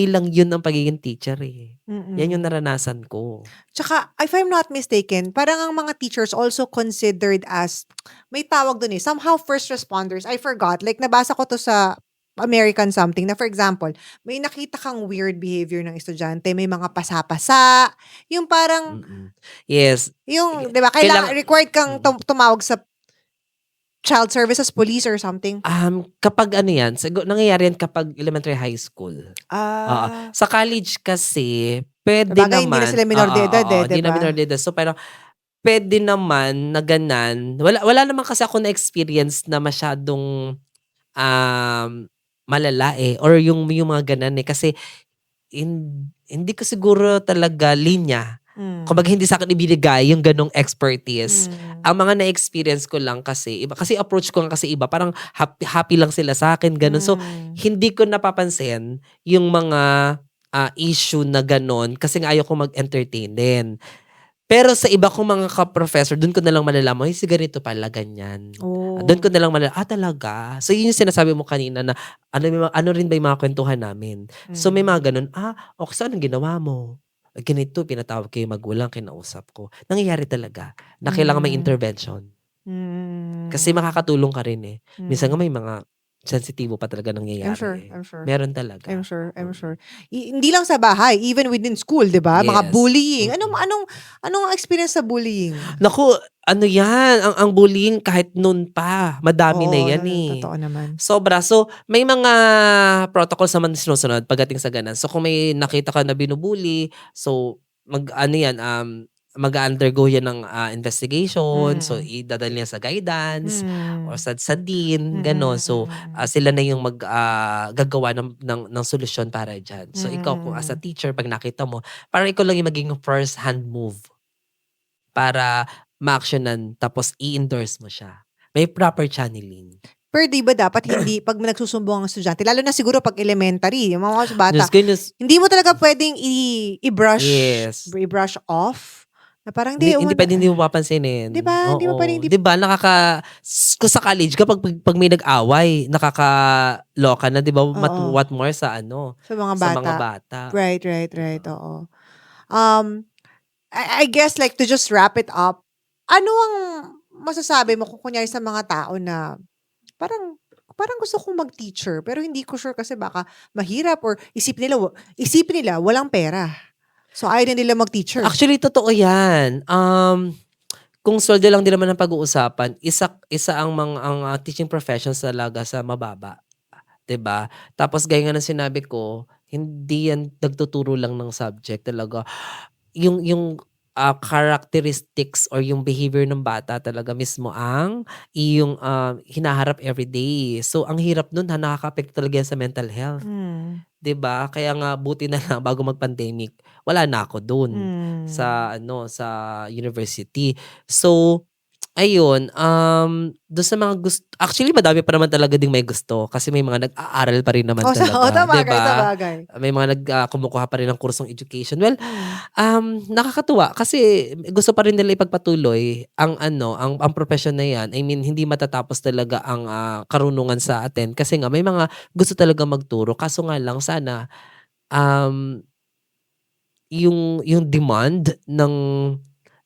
lang yun ang pagiging teacher eh. Yan yung Mm. naranasan ko. Tsaka, if I'm not mistaken, parang ang mga teachers also considered as, may tawag dun eh, somehow first responders. I forgot. Like, nabasa ko to sa American something na for example, may nakita kang weird behavior ng estudyante, may mga pasa-pasa, yung parang, Yes. yung, di ba, Kailang required kang tumawag sa child services police or something. Kapag ano yan, nangyayari yan kapag elementary high school. Oo. Ah, Sa college kasi, pwede sabagay, hindi na naman. sila minor de edad eh, Hindi di na ba? minor de edad. So, parang, pwede naman na ganan. Wala naman kasi ako na-experience na masyadong malala eh. Or yung mga ganan eh. Kasi, hindi ko siguro talaga linya. Kumbaga hindi sa akin ibinigay yung ganong expertise. Ang mga na-experience ko lang kasi, iba, kasi approach ko nga kasi iba, parang happy lang sila sa akin, ganon. So, hindi ko napapansin yung mga issue na ganon kasi nga ayaw ko mag-entertain din. Pero sa iba kong mga ka-professor, dun ko nalang malalaman, si ganito pala, ganyan. Doon ko nalang malalaman, talaga. So, yun yung sinasabi mo kanina na, ano rin ba yung mga kwentuhan namin? So, may mga ganun, okay, so anong ginawa mo? Ganito, pinatawag ko yung magulang, kinausap ko. Nangyayari talaga na kailangan may intervention. Kasi makakatulong ka rin eh. Minsan nga may mga sensitibo pa talaga nangyayari. I'm sure. Meron talaga. I'm sure. Hindi lang sa bahay, even within school, 'di ba? Mga Yes. bullying. Anong experience sa bullying? Naku, ano yan? Ang bullying kahit noon pa. Madami na Oo, yan eh. totoo naman. Sobra. So, may mga protocols naman na sinusunod pagdating sa ganun. So, kung may nakita ka na binubully, so, mag-undergo yan ng investigation. So, idadal niya sa guidance or sa dean, gano'n. So, sila na yung gagawa ng solusyon para dyan. So, ikaw kung as a teacher, pag nakita mo, parang ikaw lang yung maging first hand move para ma-actionan tapos i-endorse mo siya. May proper channeling. Pero di ba dapat hindi, pag nagsusumbong ang estudyante, lalo na siguro pag elementary, yung mga bata, Diyos ko, hindi mo talaga pwedeng i-brush, yes. i-brush off. Na parang Hindi pwede hindi mo papansinin. Di ba? Hindi mo Oo. pwedeng Di ba? Kung sa college kapag pag may nag-away, nakakaloka na, di ba? Oo. What more sa sa mga sa bata. mga bata. Right. Oo. I guess like to just wrap it up, ano ang masasabi mo kung kunyari sa mga tao na parang gusto kong mag-teacher pero hindi ko sure kasi baka mahirap or isipin nila walang pera. So, ayaw din nila mag-teacher. Actually, totoo yan. Kung sweldo lang din naman ang pag-uusapan, isa ang teaching professions talaga sa mababa. 'Di ba? Tapos gaya nga ng sinabi ko, hindi yan nagtuturo lang ng subject talaga. Yung characteristics or yung behavior ng bata talaga mismo ang iyong hinaharap everyday. So, ang hirap nun nakaka-apekto talaga yan sa mental health. Mm. 'Di ba? Kaya nga buti na lang bago mag-pandemic, wala na ako dun Mm. sa university. So, ayun, dun sa mga actually madami pa naman talaga ding may gusto kasi may mga nag-aaral pa rin naman Oh, talaga, 'di tabagay, ba? tabagay. May mga kumukuha pa rin ng kursong education. Well, nakakatuwa kasi gusto pa rin nila ipagpatuloy ang profession na 'yan. I mean, hindi matatapos talaga ang karunungan sa atin kasi nga may mga gusto talaga magturo kaso nga lang sana um, yung demand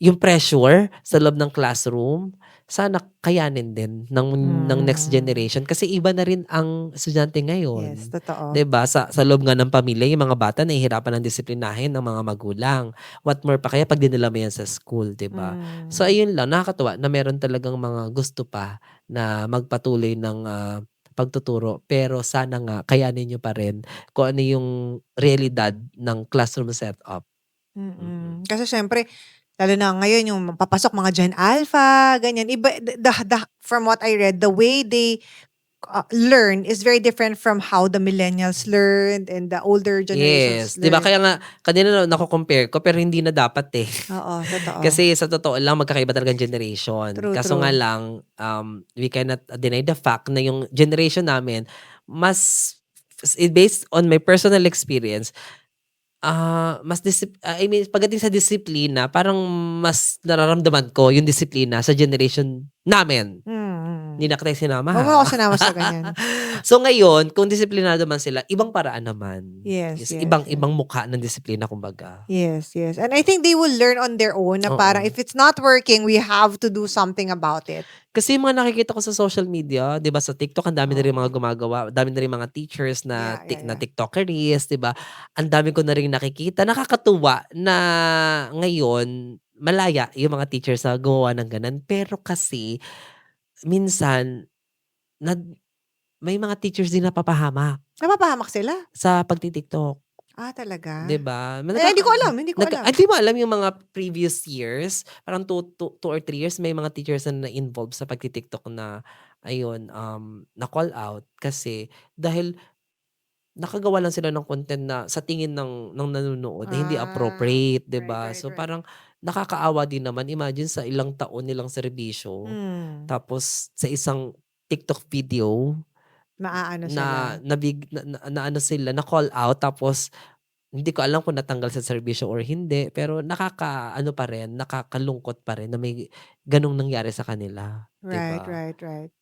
yung pressure sa loob ng classroom, sana kayanin din ng next generation kasi iba na rin ang estudyante ngayon. Yes, totoo. 'Di ba? Sa loob nga ng pamilya, yung mga bata nahihirapan ng disiplinahin ng mga magulang. What more pa kaya pag dinala mo yan sa school, 'di ba? So ayun lang, nakakatuwa na meron talagang mga gusto pa na magpatuloy ng pagtuturo pero sana nga kayanin niyo pa rin kung ano yung realidad ng classroom setup. Kasi siyempre, lalo na ngayon yung papasok mga Gen Alpha, ganyan. Iba, from what I read, the way they learn is very different from how the millennials learned and the older generations Yes, 'di ba? learned. Kaya nga kanina nako-compare ko pero hindi na dapat eh. Oo, totoo. Kasi sa totoo lang magkakaiba talagang generation. True, Kaso true. nga lang we cannot deny the fact na yung generation namin mas based on my personal experience, I mean pagdating sa disiplina parang mas nararamdaman ko yung disiplina sa generation namin. Hindi na kita sinama Huwag mo ha. ako sinama sa ganyan. So ngayon, kung disiplinado man sila, ibang paraan naman. Yes, yes, ibang mukha ng disiplina kumbaga. Yes, yes. And I think they will learn on their own na parang Oo. if it's not working, we have to do something about it. Kasi yung mga nakikita ko sa social media, 'di ba sa TikTok, ang dami na rin mga gumagawa, dami na rin mga teachers na Yeah. TikTokeries, 'di ba? Ang dami ko na rin nakikita. Nakakatuwa na ngayon malaya yung mga teachers na gumawa ng ganun. Pero kasi minsan may mga teachers din napapahamak Napapahamak sila? sa pagti-TikTok. Talaga? 'Di ba? Hindi ko alam, hindi ko alam. Di mo alam yung mga previous years, parang 2 or 3 years may mga teachers na na-involved sa pagti-TikTok na ayun, na-call out kasi dahil nakagawa lang sila ng content na sa tingin ng nanonood na hindi appropriate, 'di ba? Right. So parang nakakaawa din naman. Imagine sa ilang taon nilang serbisyo, tapos sa isang TikTok video Maaano na sila. ano sila, na-call out tapos hindi ko alam kung natanggal sa serbisyo or hindi, pero nakakaano pa rin, nakakalungkot pa rin na may gano'ng nangyari sa kanila, 'di Right, ba? right, right.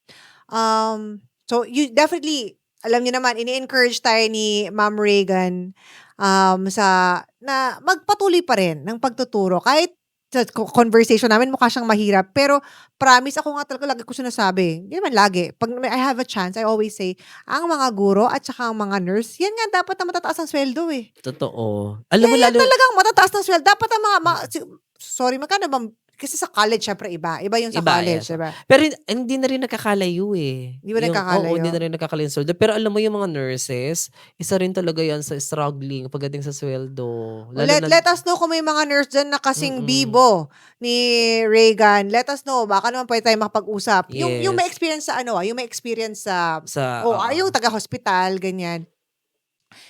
So you definitely, alam niyo naman, ini-encourage tayo ni Ma'am Regan sa na magpatuloy pa rin ng pagtuturo kahit sa conversation namin mukha siyang mahirap, pero promise, ako nga talaga lagi ko sinasabi, hindi naman lagi, pag I have a chance, I always say, ang mga guro at saka ang mga nurse, yan nga dapat na matataas ang sweldo eh. Totoo. Alam mo Yan lalo talagang matataas ng sweldo. Dapat ang sorry, magkano bang, kasi sa college syempre iba yung sa Iba, college, yes. diba? Pero hindi na rin nakakalayo eh. Di ba Oo, nagkakalayo? hindi na rin nakakalayo yung sweldo. Pero alam mo yung mga nurses, isa rin talaga yan sa struggling pagdating sa sweldo. Let us know kung may mga nurse dyan na kasing bibo ni Regan. Let us know. Baka naman pwede tayo makapag-usap. Yung may Yes. experience sa yung may experience sa Oo. yung taga-hospital, ganyan.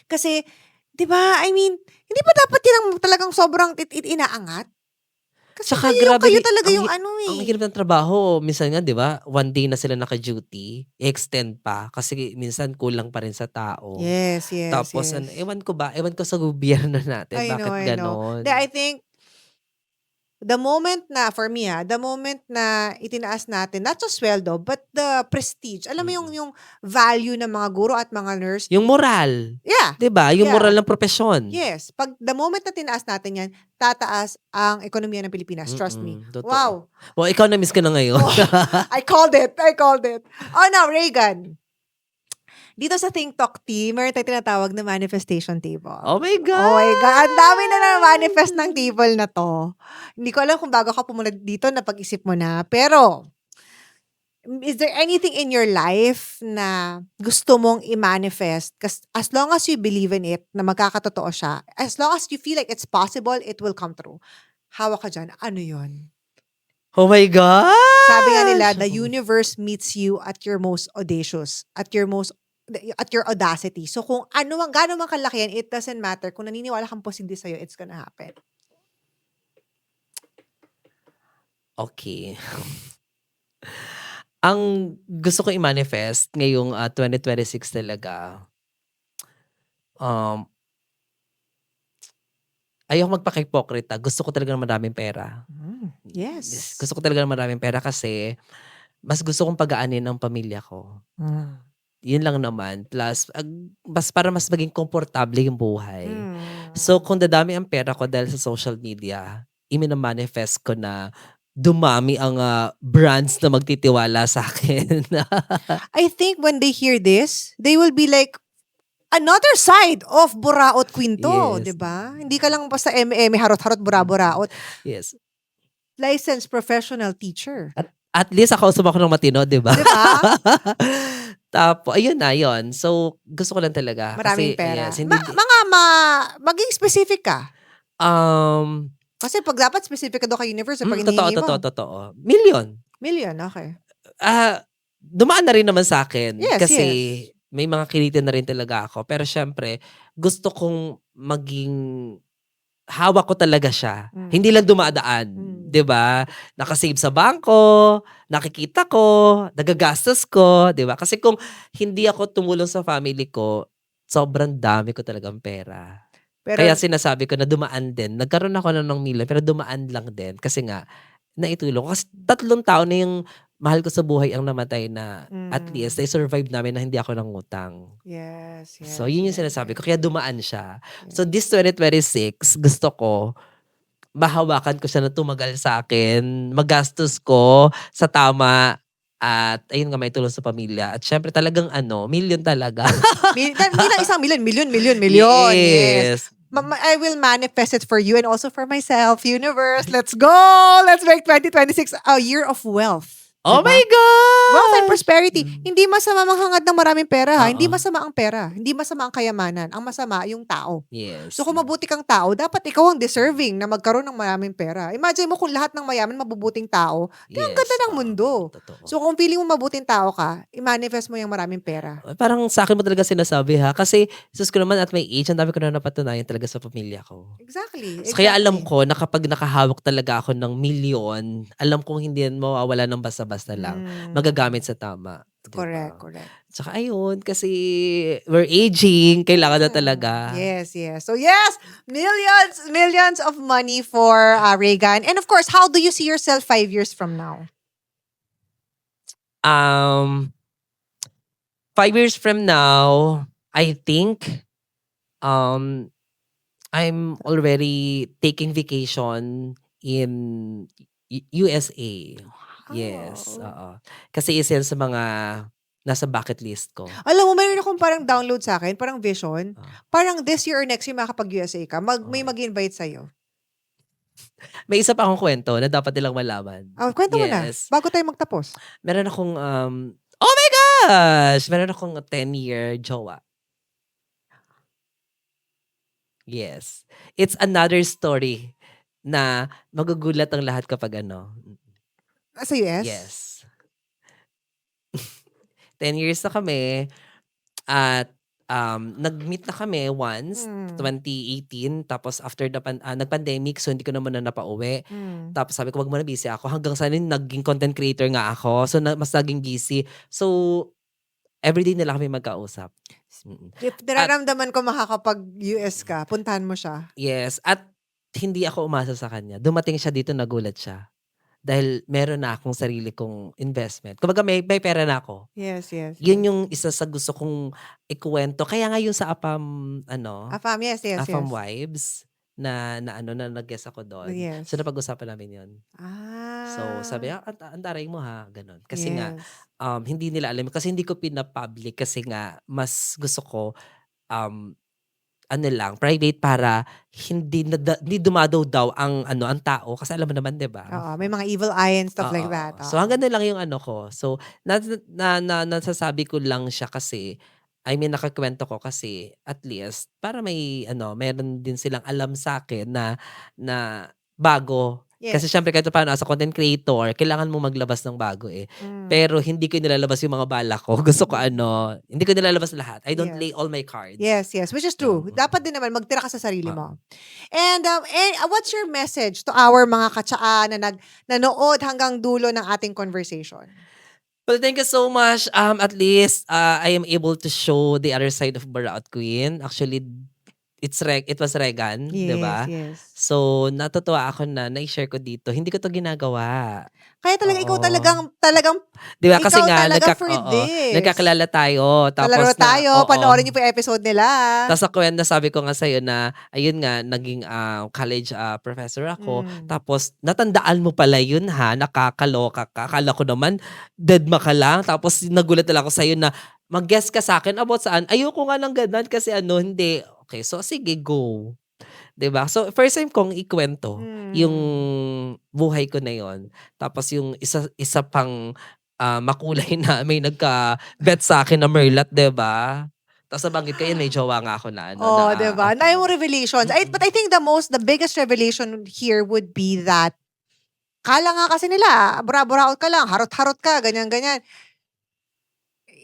Kasi, di ba, I mean, hindi ba dapat yan ang talagang sobrang inaangat? Kasi Tsaka kayo grabe talaga ang yung ang hirap ng trabaho. Minsan nga 'di ba, one day na sila naka-duty, i-extend pa kasi minsan kulang pa rin sa tao. Yes, yes, Tapos yes. ewan ko sa gobyerno natin I know, bakit I know. gano'n. I think, the moment na, for me the moment na itinaas natin, not just sweldo, but the prestige. Alam mo yung value ng mga guro at mga nurse. Yung moral, Yeah. 'di ba? Yung Yeah. moral ng propesyon. Yes. The moment na tinaas natin yan, tataas ang ekonomiya ng Pilipinas. Trust me. Totoo. Wow. Well, economist ka na ngayon. I called it. Oh, now, Regan. Dito sa Think Talk team, meron tayong tinatawag na manifestation table. Oh my God! Oh my God, ang dami na manifest ng table na to. Hindi ko alam kung bago ka pumunta dito, napag-isip mo na. Pero, is there anything in your life na gusto mong i-manifest? As long as you believe in it, na magkakatotoo siya, as long as you feel like it's possible, it will come true. Hawak ka dyan. Ano yun? Oh my God! Sabi nga nila, the universe meets you at your most audacious, at your audacity. So kung gaano man kalaki yan, it doesn't matter. Kung naniniwala kang posible sa'yo, it's gonna happen. Okay. Ang gusto ko i-manifest ngayong 2026 talaga, ayoko magpaka-hipokrita. Gusto ko talaga ng maraming pera. Yes. Gusto ko talaga ng maraming pera kasi mas gusto kong pagaanin ang pamilya ko. Yun lang naman. Plus, para mas maging komportable yung buhay. So, kung dadami ang pera ko dahil sa social media, i-manifest ko na dumami ang brands na magtitiwala sa akin. I think when they hear this, they will be like, another side of Buraot Quinto, Yes. 'di ba? Hindi ka lang basta eme harot-harot buraot. Yes. Licensed professional teacher. At least ako ako ng matino, di ba? 'Di ba? Tapos, ayun na, yun. So, gusto ko lang talaga. Maraming Kasi, pera. yes, hindi, Maging specific ka. Kasi pag dapat specific ka doon kay universe, pag hinihingi mo. totoo. Million. Million, okay. Dumaan na rin naman sa akin. Yes, Kasi, may mga kilitin na rin talaga ako. Pero syempre, gusto kong maging hawak ko talaga siya. Hindi lang dumadaan. 'Di ba? Nakasave sa bangko, nakikita ko, nagagastos ko, 'di ba? Kasi kung hindi ako tumulong sa family ko, sobrang dami ko talagang pera. Pero, Kaya sinasabi ko na dumaan din. Nagkaroon ako ng million, pero dumaan lang din. Kasi nga, naitulong ko. Kasi 3 taon na yung mahal ko sa buhay ang namatay na at least, na-survive namin na hindi ako nangutang. yes. So, yun yung sinasabi ko. Kaya dumaan siya. So, this 2026, gusto ko, mahawakan ko siya na tumagal sa akin, magastos ko sa tama, at ayun nga, may tulong sa pamilya. At syempre talagang million talaga. Hindi lang isang million. Yes. Yes. I will manifest it for you and also for myself. Universe, let's go! Let's make 2026 a year of wealth. Oh Diba? my God! Wealth and prosperity. Hindi masama manghangad ng maraming pera. Ha? Oo. Hindi masama ang pera. Hindi masama ang kayamanan. Ang masama yung tao. Yes. So kung mabuti kang tao, dapat ikaw ang deserving na magkaroon ng maraming pera. Imagine mo kung lahat ng mayaman mabubuting tao, ang ganda ng mundo. Totoo. So kung feeling mo mabuting tao ka, i-manifest mo yung maraming pera. Parang sa akin mo talaga sinasabi ha. Kasi, sus ko naman at my age, ang dami ko na napatunayan talaga sa pamilya ko. Exactly. So, kaya alam ko na kapag nakahawak talaga ako ng million, alam kong hindi yan mawawala ng basta-basta lang. Magagamit sa tama. Diba? Correct. Tsaka ayun, kasi we're aging, kailangan na talaga. Yes. So yes, millions of money for Reagan. And of course, how do you see yourself 5 years from now? 5 years from now, I think, I'm already taking vacation in USA. Yes, Oh. oo. Kasi isa yan sa mga nasa bucket list ko. Alam mo, mayroon akong parang download sa akin, parang vision. Ah. Parang this year or next year makakapag-USA ka, may mag-invite sa'yo. May isa pa akong kwento na dapat nilang malaman. Kwento mo na, Yes. bago tayo magtapos. Meron akong, oh my gosh! Meron akong 10-year jowa. Yes. It's another story na magugulat ang lahat kapag Sa US? Yes. 10 years na kami at nag-meet na kami once, 2018. Tapos after nag-pandemic, so hindi ko naman na napauwi. Tapos sabi ko, wag mo na, busy ako. Hanggang sa naging content creator nga ako. So mas naging busy. So everyday na lang kami magkausap. If nararamdaman ko makakapag-US ka, puntahan mo siya. Yes. At hindi ako umasa sa kanya. Dumating siya dito, nagulat siya. Dahil meron na akong sarili kong investment. Kumbaga may pera na ako. Yes. Yun yung isa sa gusto kong ikuwento. Kaya nga yung sa Apam, Afam, yes. Afam Wives. na nag-guest ako doon. Yes. So, napag-usapan namin yun. So, sabi, antaray mo ha, ganun. Kasi nga, Yes. hindi nila alam. Kasi hindi ko pinapublic kasi nga, mas gusto ko, um, ano lang, private para hindi dumadaw daw ang tao. Kasi alam mo naman, di ba? Oo, may mga evil eye and stuff like that. So, Oo. hanggang na lang yung ano ko. So, nasasabi ko lang siya kasi, I mean, nakakwento ko kasi at least para may meron din silang alam sa akin na bago. Kasi Yes. syempre kahit paano as a content creator, kailangan mo maglabas ng bago eh. Pero hindi ko nilalabas yung mga balak ko. Gusto ko hindi ko nilalabas lahat. I don't lay Yes. all my cards. Yes, which is true. Oo. Dapat din naman magtira ka sa sarili Oo. mo. And what's your message to our mga katsaa na nanood hanggang dulo ng ating conversation? Well, thank you so much. At least I am able to show the other side of Burnout Queen. Actually, it was Regan, di ba? Yes. So, natutuwa ako na na-share ko dito. Hindi ko to ginagawa. Kaya talaga ikaw Oo. talagang Di ba? Kasi ikaw nga, talaga for this. nagkakilala tayo. Palaro Tapos tayo, oo. panoorin niyo po yung episode nila. Tapos ako yan, nasabi ko nga sa'yo na, ayun nga, naging college professor ako. Tapos, natandaan mo pala yun ha, nakakaloka ka. Akala ko naman, deadma ka lang. Tapos, nagulat na lang ako sa'yo na, mag-guess ka sa akin about saan. Ayoko nga ng ganun kasi hindi. Okay, so sige, go. 'Di ba? So, first time kong ikwento yung buhay ko na yon. Tapos yung isa pang makulay na may nagka-bet sa akin na Merlat, 'di ba? Tapos nabanggit ko yun, may jowa nga ako na Oh, diba? Na yung revelations. But I think the biggest revelation here would be that kala nga kasi nila, bura-buraot ka lang, harot-harot ka, ganyan-ganyan.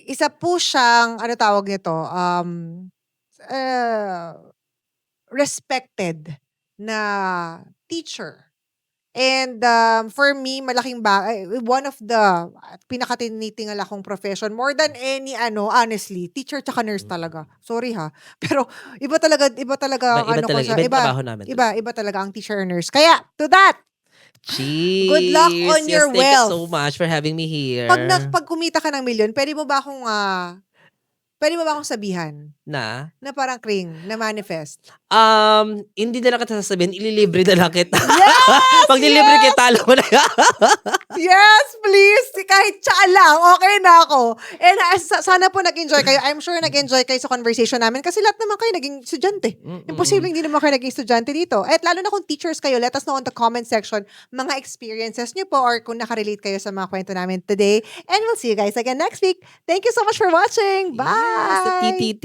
Isa po siyang, ano tawag nito, respected na teacher. And for me, malaking one of the pinakatinitingal akong profession more than any honestly, teacher tsaka nurse talaga. Sorry ha. Pero iba talaga Iba ko talaga, sa iba yung trabaho namin. iba talaga ang teacher or nurse. Kaya to that, Cheers! good luck on Yes, your thank wealth. you so much for having me here. Pag kumita ka ng milyon, pwede mo ba akong sabihan Na? na parang Kring, na manifest? Hindi na lang kita sasabihin, ililibre na lang kita. Yes! Pag nilibre kita, alam mo na yan. Yes, please. Kahit tsaa lang, okay na ako. And sana po nag-enjoy kayo. I'm sure nag-enjoy kayo sa conversation namin kasi lahat naman kayo naging estudyante. Imposible hindi naman kayo naging estudyante dito. At lalo na kung teachers kayo, let us know on the comment section mga experiences nyo po or kung nakarelate kayo sa mga kwento namin today. And we'll see you guys again next week. Thank you so much for watching. Bye! Yes, sa TTT.